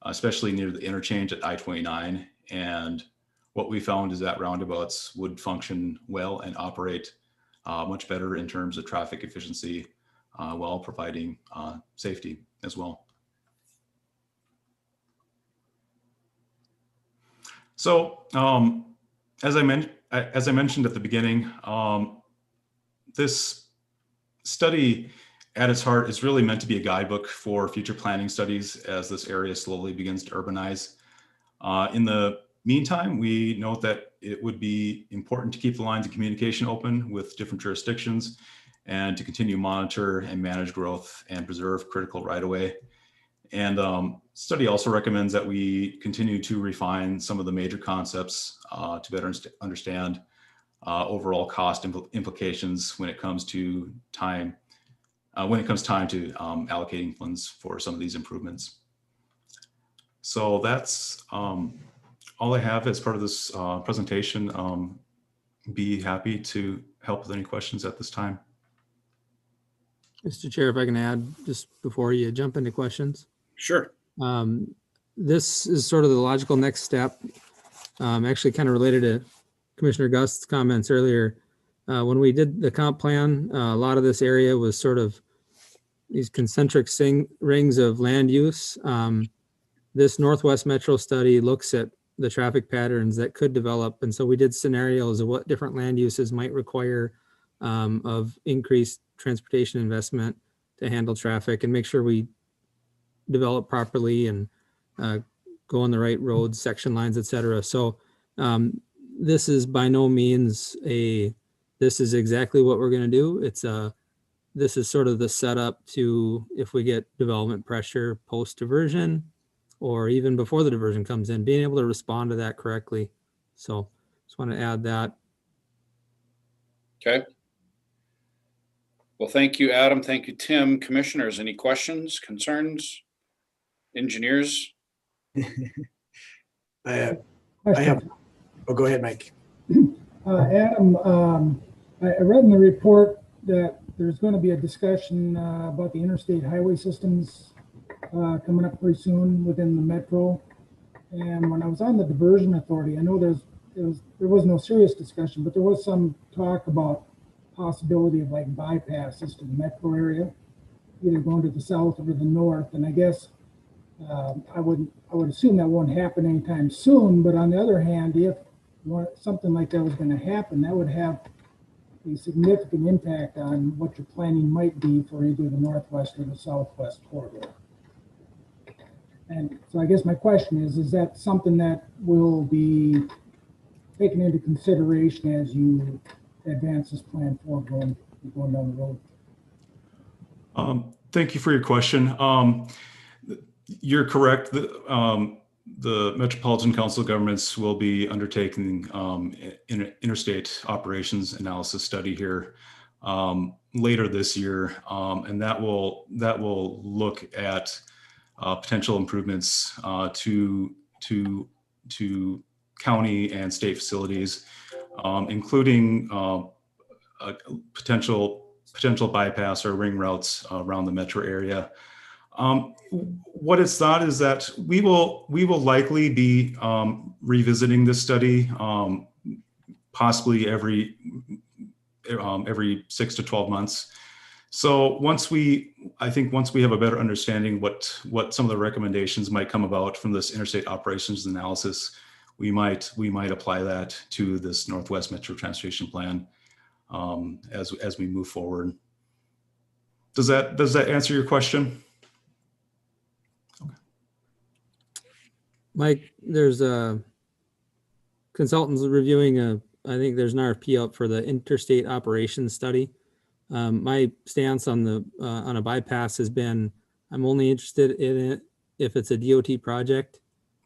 especially near the interchange at I-29. And what we found is that roundabouts would function well and operate much better in terms of traffic efficiency while providing safety as well. So as I mentioned at the beginning, this study at its heart is really meant to be a guidebook for future planning studies as this area slowly begins to urbanize. In the meantime, we note that it would be important to keep the lines of communication open with different jurisdictions and to continue to monitor and manage growth and preserve critical right-of-way. And study also recommends that we continue to refine some of the major concepts to better understand overall cost implications when it comes to time, allocating funds for some of these improvements. So that's all I have as part of this presentation. Be happy to help with any questions at this time. Mr. Chair, if I can add just before you jump into questions. Sure. This is sort of the logical next step, actually kind of related to Commissioner Gust's comments earlier. When we did the comp plan, a lot of this area was sort of these concentric rings of land use. This Northwest Metro study looks at the traffic patterns that could develop. And so we did scenarios of what different land uses might require of increased transportation investment to handle traffic and make sure we develop properly and go on the right roads, section lines, et cetera. So this is by no means this is exactly what we're going to do. This is sort of the setup to, if we get development pressure post diversion or even before the diversion comes in, being able to respond to that correctly. So just want to add that. Okay. Well, thank you, Adam. Thank you, Tim. Commissioners, any questions, concerns? Engineers? I have, oh, go ahead, Mike. Adam, I read in the report that there's going to be a discussion about the interstate highway systems coming up pretty soon within the metro. And when I was on the diversion authority, I know there was no serious discussion, but there was some talk about possibility of like bypasses to the metro area, either going to the south or to the north. And I guess I would assume that won't happen anytime soon. But on the other hand, if something like that was going to happen, that would have a significant impact on what your planning might be for either the northwest or the southwest corridor. And so I guess my question is that something that will be taken into consideration as you advance this plan forward going down the road? Thank you for your question. You're correct. The Metropolitan Council of Governments will be undertaking an interstate operations analysis study here later this year, and that will look at potential improvements to county and state facilities, including a potential bypass or ring routes around the metro area. What it's thought is that we will likely be revisiting this study possibly every 6 to 12 months. So I think once we have a better understanding what some of the recommendations might come about from this interstate operations analysis, we might apply that to this Northwest Metro Transportation Plan as we move forward. Does that answer your question? Mike, there's a consultants reviewing I think there's an RFP out for the interstate operations study. My stance on a bypass has been, I'm only interested in it if it's a DOT project,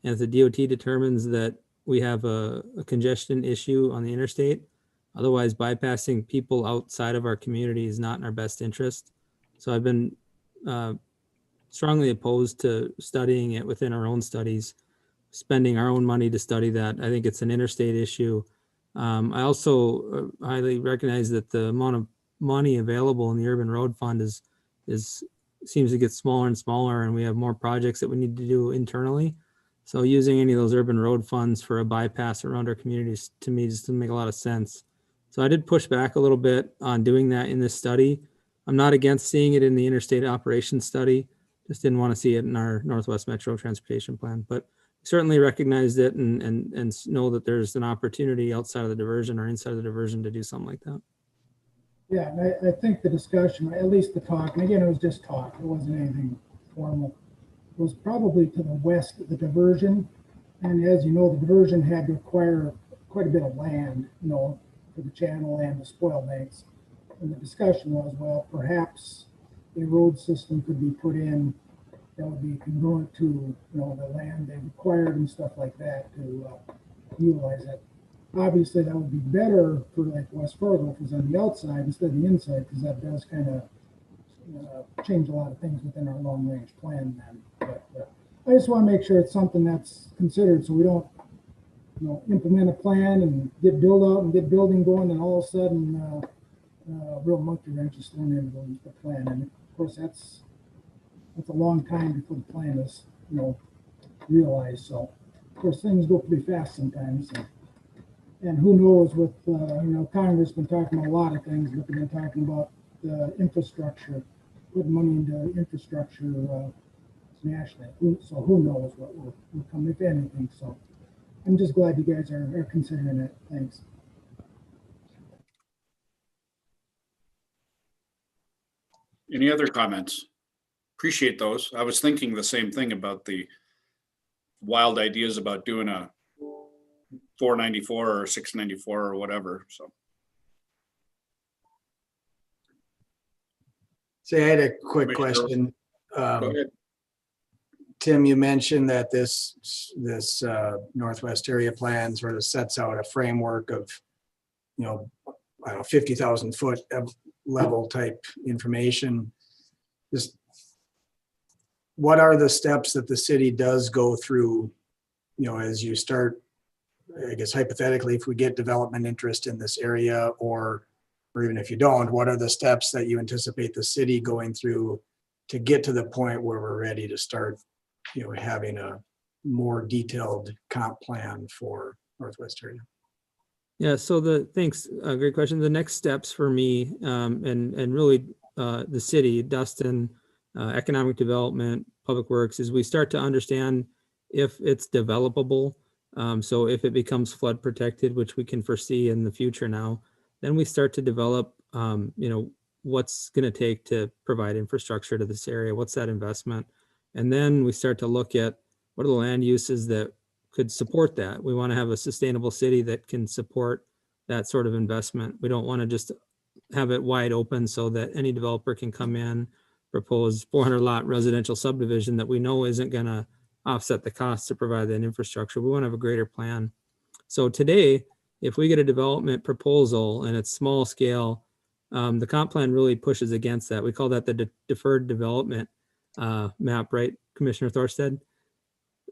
and if the DOT determines that we have a congestion issue on the interstate. Otherwise, bypassing people outside of our community is not in our best interest. So I've been strongly opposed to studying it within our own studies, spending our own money to study that. I think it's an interstate issue. I also highly recognize that the amount of money available in the urban road fund seems to get smaller and smaller, and we have more projects that we need to do internally. So using any of those urban road funds for a bypass around our communities, to me, just doesn't make a lot of sense. So I did push back a little bit on doing that in this study. I'm not against seeing it in the interstate operations study, just didn't want to see it in our Northwest Metro Transportation Plan. But certainly recognized it and know that there's an opportunity outside of the diversion or inside of the diversion to do something like that. Yeah, and I think the discussion, at least the talk, and again, it was just talk, it wasn't anything formal, was probably to the west of the diversion. And as you know, the diversion had to acquire quite a bit of land, for the channel and the spoil banks. And the discussion was, well, perhaps a road system could be put in that would be congruent to, the land they've acquired and stuff like that to utilize it. Obviously, that would be better for like West Fargo if it was on the outside instead of the inside, because that does kind of change a lot of things within our long range plan then. But I just want to make sure it's something that's considered so we don't, implement a plan and get build out and get building going, and all of a sudden real monkey wrench is thrown into the plan. And of course, that's a long time before the plan is, realized. So of course, things go pretty fast sometimes. And who knows with, Congress been talking about a lot of things, but they've been talking about the infrastructure, putting money into infrastructure nationally. So who knows what will come, if anything. So I'm just glad you guys are considering it. Thanks. Any other comments? Appreciate those. I was thinking the same thing about the wild ideas about doing a 494 or 694 or whatever. So I had a quick question. Go ahead. Tim, you mentioned that this Northwest area plan sort of sets out a framework of, 50,000 foot level type information. Just what are the steps that the city does go through, as you start, I guess hypothetically, if we get development interest in this area, or even if you don't, what are the steps that you anticipate the city going through to get to the point where we're ready to start, having a more detailed comp plan for Northwest area? Yeah, so thanks, great question. The next steps for me and really the city, Dustin, economic development, public works, is we start to understand if it's developable. So if it becomes flood protected, which we can foresee in the future now, then we start to develop, what's going to take to provide infrastructure to this area. What's that investment? And then we start to look at what are the land uses that could support that. We want to have a sustainable city that can support that sort of investment. We don't want to just have it wide open so that any developer can come in, propose 400 lot residential subdivision that we know isn't going to offset the cost to provide that infrastructure. We want to have a greater plan. So today, if we get a development proposal and it's small scale, the comp plan really pushes against that. We call that the deferred development map, right, Commissioner Thorstead?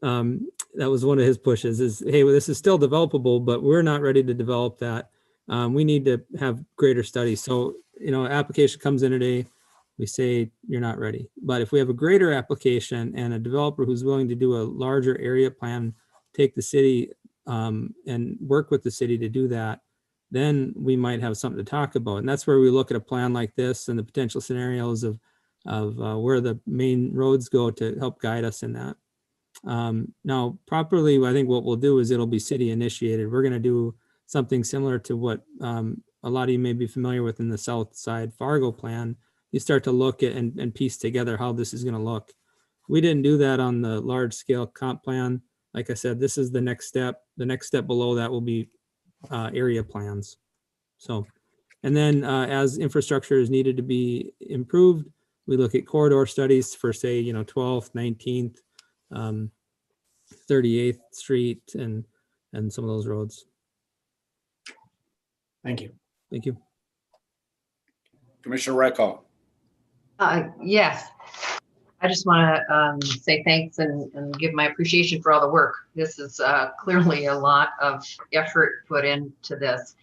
That was one of his pushes is, hey, well, this is still developable, but we're not ready to develop that. We need to have greater studies. So, application comes in today, we say you're not ready. But if we have a greater application and a developer who's willing to do a larger area plan, take the city and work with the city to do that, then we might have something to talk about. And that's where we look at a plan like this and the potential scenarios of where the main roads go to help guide us in that. Now, properly, I think what we'll do is it'll be city initiated. We're going to do something similar to what a lot of you may be familiar with in the South Side Fargo plan. You start to look at and piece together how this is going to look. We didn't do that on the large scale comp plan. Like I said, this is the next step. The next step below that will be area plans. So, and then as infrastructure is needed to be improved, we look at corridor studies for, say, 12th, 19th, 38th Street and some of those roads. Thank you. Thank you. Commissioner Rykow. Yes, I just want to say thanks and give my appreciation for all the work. This is clearly a lot of effort put into this.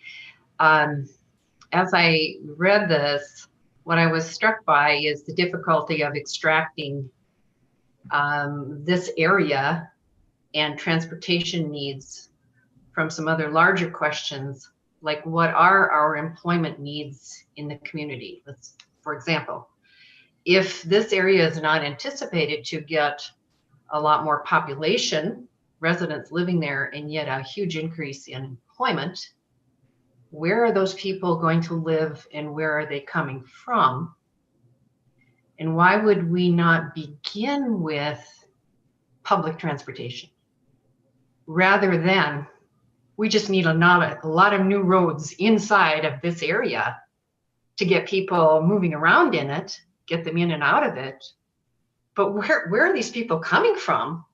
As I read this, what I was struck by is the difficulty of extracting this area and transportation needs from some other larger questions, like what are our employment needs in the community? For example, if this area is not anticipated to get a lot more population, residents living there, and yet a huge increase in employment, where are those people going to live and where are they coming from? And why would we not begin with public transportation rather than we just need a lot of new roads inside of this area to get people moving around in it, get them in and out of it. But where are these people coming from?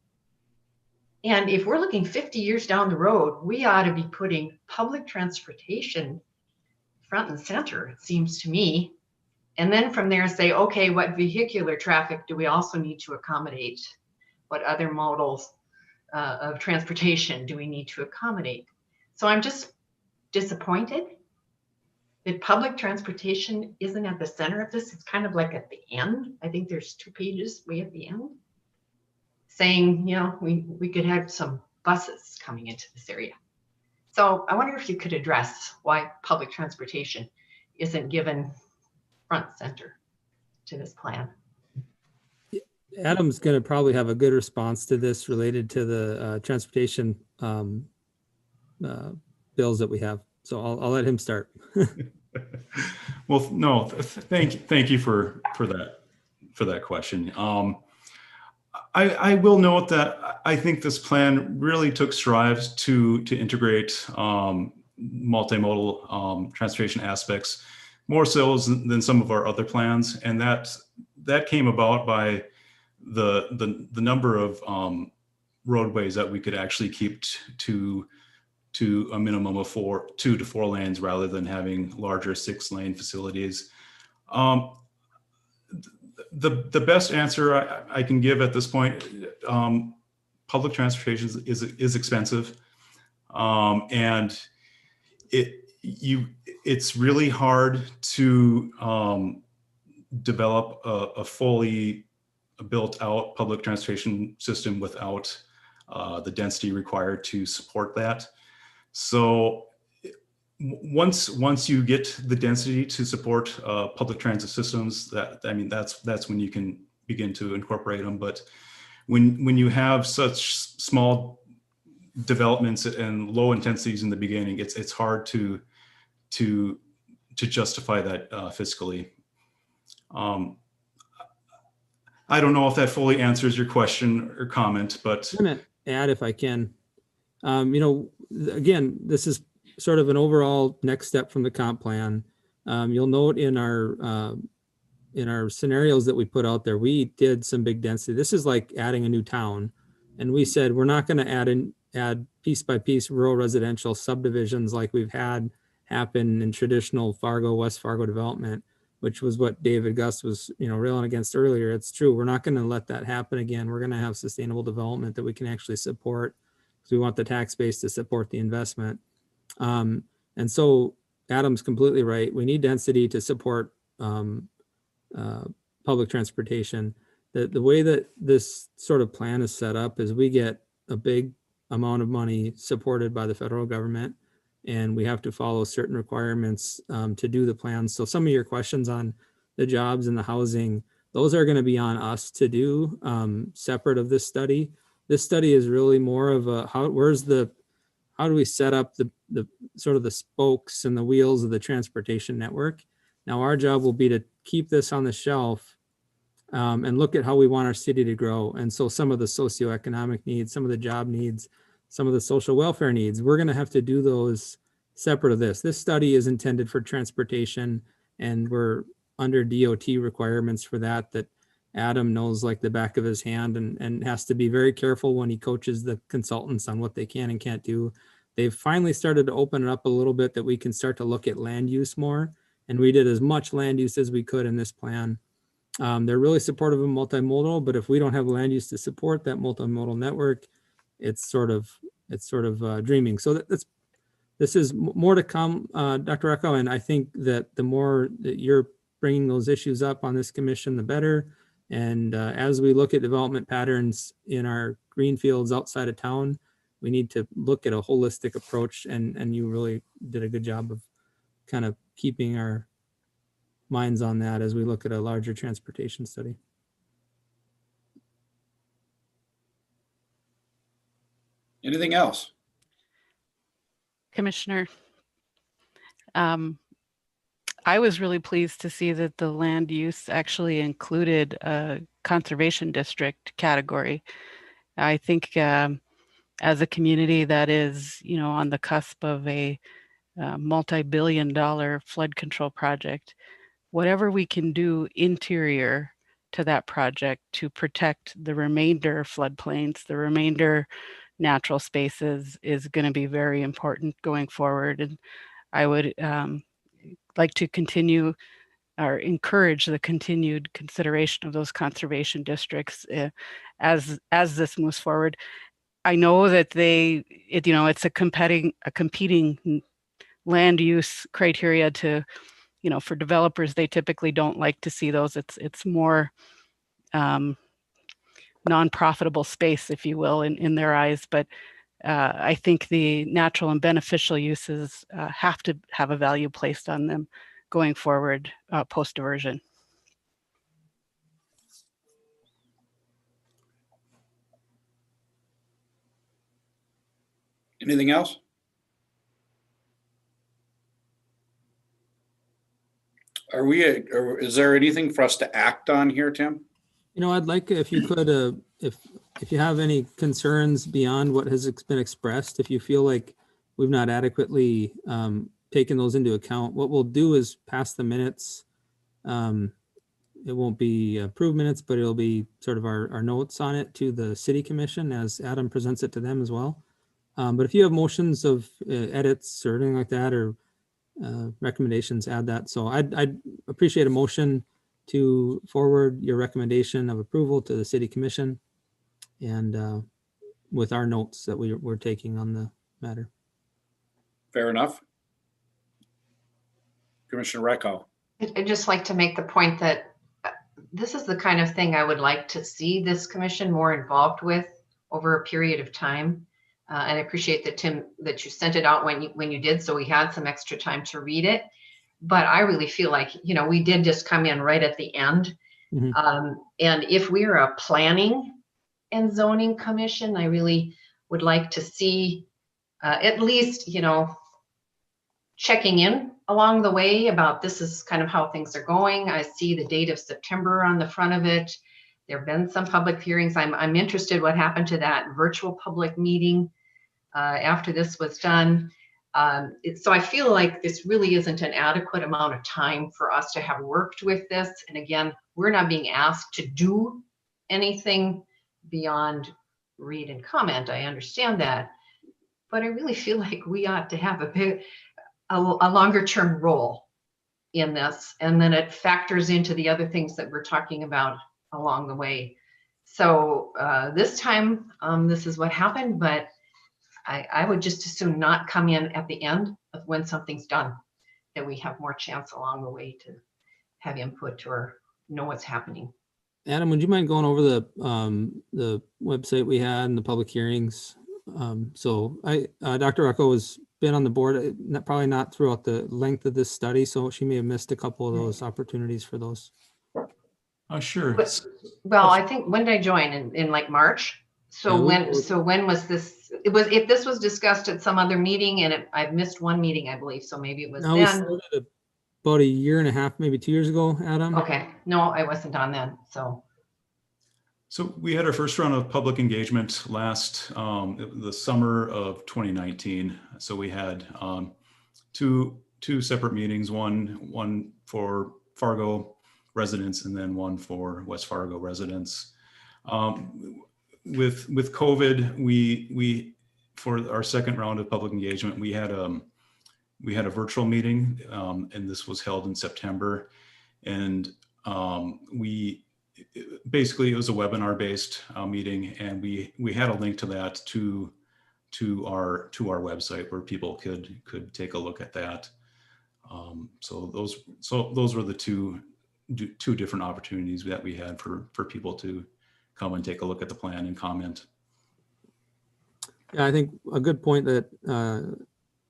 And if we're looking 50 years down the road, we ought to be putting public transportation front and center, it seems to me. And then from there say, okay, what vehicular traffic do we also need to accommodate? What other modals of transportation do we need to accommodate? So I'm just disappointed that public transportation isn't at the center of this. It's kind of like at the end. I think there's 2 pages way at the end saying, we could have some buses coming into this area. So I wonder if you could address why public transportation isn't given front center to this plan. Adam's going to probably have a good response to this related to the transportation bills that we have. So I'll let him start. Well, no, thank you for that question. I will note that I think this plan really took strides to integrate multimodal transportation aspects more so than some of our other plans, and that came about by the number of roadways that we could actually keep to a minimum of 2 to 4 lanes rather than having larger 6-lane facilities. The best answer I can give at this point, public transportation is expensive, and it's really hard to develop a fully built out public transportation system without the density required to support that. So once you get the density to support public transit systems, that's when you can begin to incorporate them. But when you have such small developments and low intensities in the beginning, it's hard to justify that fiscally. I don't know if that fully answers your question or comment, but I'm going to add, if I can, again, this is sort of an overall next step from the comp plan. You'll note in our scenarios that we put out there, we did some big density. This is like adding a new town. And we said, we're not going to add piece by piece rural residential subdivisions like we've had happen in traditional West Fargo development, which was what David Gus was, railing against earlier. It's true. We're not going to let that happen again. We're going to have sustainable development that we can actually support, because we want the tax base to support the investment. And so Adam's completely right. We need density to support public transportation. The way that this sort of plan is set up is we get a big amount of money supported by the federal government, and we have to follow certain requirements to do the plan. So some of your questions on the jobs and the housing, those are going to be on us to do separate of this study. This study is really more of a, how do we set up the sort of the spokes and the wheels of the transportation network? Now our job will be to keep this on the shelf and look at how we want our city to grow. And so some of the socioeconomic needs, some of the job needs, some of the social welfare needs, we're going to have to do those separate of this. This study is intended for transportation, and we're under DOT requirements for that Adam knows like the back of his hand, and has to be very careful when he coaches the consultants on what they can and can't do. They've finally started to open it up a little bit that we can start to look at land use more. And we did as much land use as we could in this plan. They're really supportive of multimodal, but if we don't have land use to support that multimodal network, it's sort of dreaming. So this is more to come, Dr. Echo. And I think that the more that you're bringing those issues up on this commission, the better. And as we look at development patterns in our green fields outside of town, we need to look at a holistic approach. And you really did a good job of kind of keeping our minds on that as we look at a larger transportation study. Anything else? Commissioner, I was really pleased to see that the land use actually included a conservation district category. I think as a community that is, on the cusp of a multi-billion-dollar flood control project, whatever we can do interior to that project to protect the remainder floodplains, the remainder natural spaces is going to be very important going forward. And I would like to continue or encourage the continued consideration of those conservation districts as this moves forward. I know that it's a competing land use criteria to, for developers, they typically don't like to see those. It's more non-profitable space, if you will, in their eyes. But I think the natural and beneficial uses have to have a value placed on them going forward post-diversion. Anything else? Is there anything for us to act on here, Tim? I'd like, if you could, if you have any concerns beyond what has been expressed, if you feel like we've not adequately taken those into account, what we'll do is pass the minutes. It won't be approved minutes, but it'll be sort of our notes on it to the city commission as Adam presents it to them as well. But if you have motions of edits or anything like that, or recommendations, add that. So I'd appreciate a motion to forward your recommendation of approval to the city commission, and with our notes that we're taking on the matter. Fair enough. Commissioner Recco. I'd just like to make the point that this is the kind of thing I would like to see this commission more involved with over a period of time. And I appreciate that, Tim, that you sent it out when you did, so we had some extra time to read it. But I really feel like, we did just come in right at the end. Mm-hmm. And if we're a planning and zoning commission, I really would like to see at least, checking in along the way about this is kind of how things are going. I see the date of September on the front of it. There have been some public hearings. I'm interested what happened to that virtual public meeting after this was done. So I feel like this really isn't an adequate amount of time for us to have worked with this. And again, we're not being asked to do anything beyond read and comment. I understand that, but I really feel like we ought to have a longer term role in this, and then it factors into the other things that we're talking about along the way. So this time, this is what happened, but I would just as soon not come in at the end of when something's done, that we have more chance along the way to have input or know what's happening. Adam, would you mind going over the website we had and the public hearings? So Dr. Recco has been on the board, probably not throughout the length of this study, so she may have missed a couple of those opportunities for those. Sure. Well, I think, when did I join? In like March? So when was this? It was, if this was discussed at some other meeting, and I've missed one meeting, I believe, so maybe it was No, we then. started about a year and a half, maybe 2 years ago, Adam. Okay, no, I wasn't on then, so. So we had our first round of public engagement last, the summer of 2019. So we had two separate meetings, one for Fargo residents and then one for West Fargo residents. With COVID, we for our second round of public engagement, we had a virtual meeting, and this was held in September, and basically it was a webinar based meeting, and we had a link to that to our website where people could take a look at that. So those were the two different opportunities that we had for people to come and take a look at the plan and comment. Yeah, I think a good point that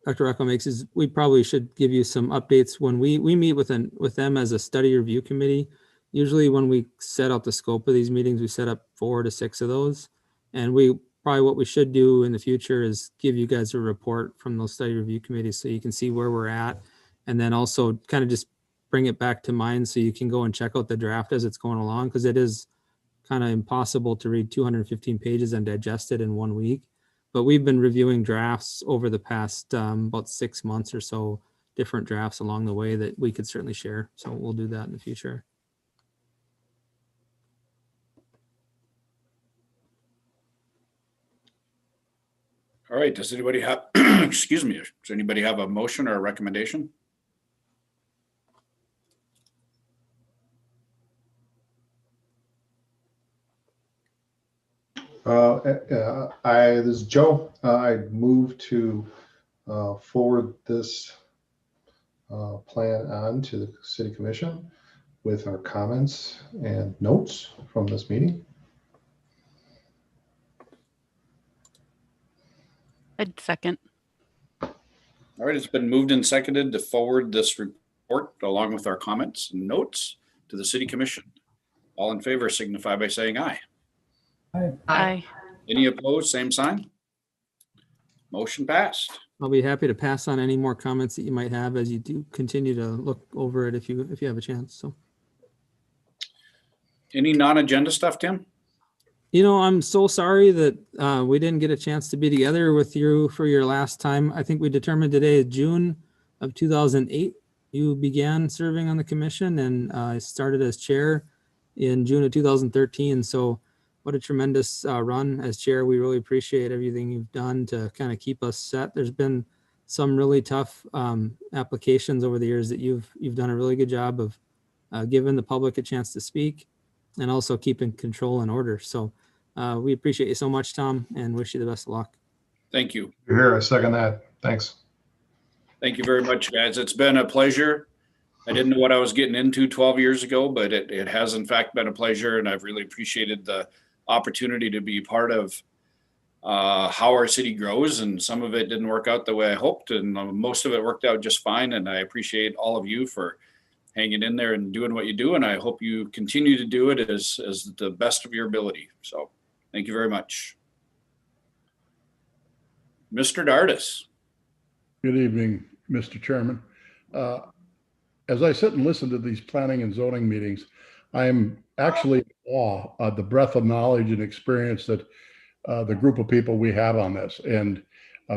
Dr. Echo makes is we probably should give you some updates when we meet with them as a study review committee. Usually when we set out the scope of these meetings, we set up 4 to 6 of those. And what we should do in the future is give you guys a report from those study review committees so you can see where we're at. And then also kind of just bring it back to mind so you can go and check out the draft as it's going along, because it is kind of impossible to read 215 pages and digest it in 1 week. But we've been reviewing drafts over the past about 6 months or so, different drafts along the way that we could certainly share. So we'll do that in the future. All right, does anybody have, excuse me, does anybody have a motion or a recommendation? This is Joe. I move to forward this plan on to the City Commission with our comments and notes from this meeting. I'd second. All right, it's been moved and seconded to forward this report along with our comments and notes to the City Commission. All in favor signify by saying aye. Aye. Any opposed, same sign. Motion passed. I'll be happy to pass on any more comments that you might have as you do continue to look over it if you have a chance. So, any non-agenda stuff, Tim? You know, I'm so sorry that we didn't get a chance to be together with you for your last time. I think we determined today is June of 2008. You began serving on the commission, and I started as chair in June of 2013. So what a tremendous run as chair. We really appreciate everything you've done to kind of keep us set. There's been some really tough applications over the years that you've done a really good job of giving the public a chance to speak and also keeping control and order. So we appreciate you so much, Tom, and wish you the best of luck. Thank you. You're here. I second that. Thanks. Thank you very much, guys. It's been a pleasure. I didn't know what I was getting into 12 years ago, but it has in fact been a pleasure, and I've really appreciated the opportunity to be part of how our city grows. And some of it didn't work out the way I hoped, and most of it worked out just fine. And I appreciate all of you for hanging in there and doing what you do. And I hope you continue to do it as the best of your ability. So thank you very much. Mr. Dardis. Good evening, Mr. Chairman. As I sit and listen to these planning and zoning meetings, I'm actually in awe of the breadth of knowledge and experience that the group of people we have on this. And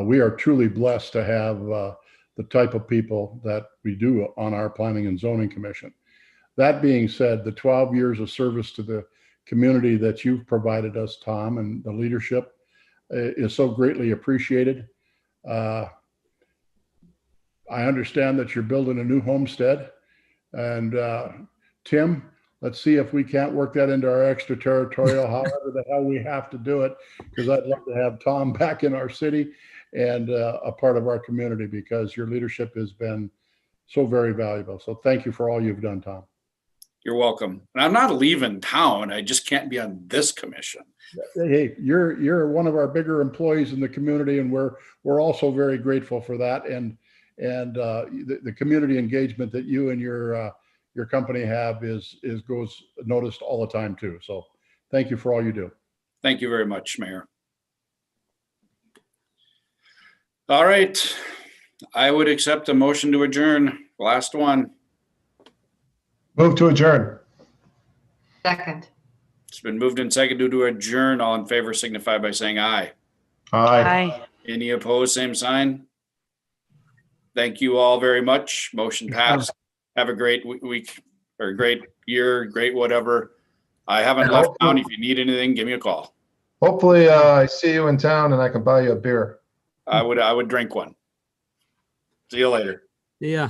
we are truly blessed to have the type of people that we do on our Planning and Zoning Commission. That being said, the 12 years of service to the community that you've provided us, Tom, and the leadership is so greatly appreciated. I understand that you're building a new homestead, and Tim, let's see if we can't work that into our extraterritorial, however the hell we have to do it, because I'd love to have Tom back in our city and a part of our community, because your leadership has been so very valuable. So thank you for all you've done, Tom. You're welcome. And I'm not leaving town. I just can't be on this commission. Hey, you're one of our bigger employees in the community, and we're also very grateful for that. And the community engagement that you and your company have goes noticed all the time too. So thank you for all you do. Thank you very much, Mayor. All right. I would accept a motion to adjourn. Last one. Move to adjourn. Second. It's been moved and seconded to adjourn. All in favor signify by saying aye. Aye. Aye. Any opposed, same sign. Thank you all very much. Motion passed. Have a great week or great year, great whatever. I haven't left town. If you need anything, give me a call. Hopefully, I see you in town and I can buy you a beer. I would drink one. See you later. Yeah.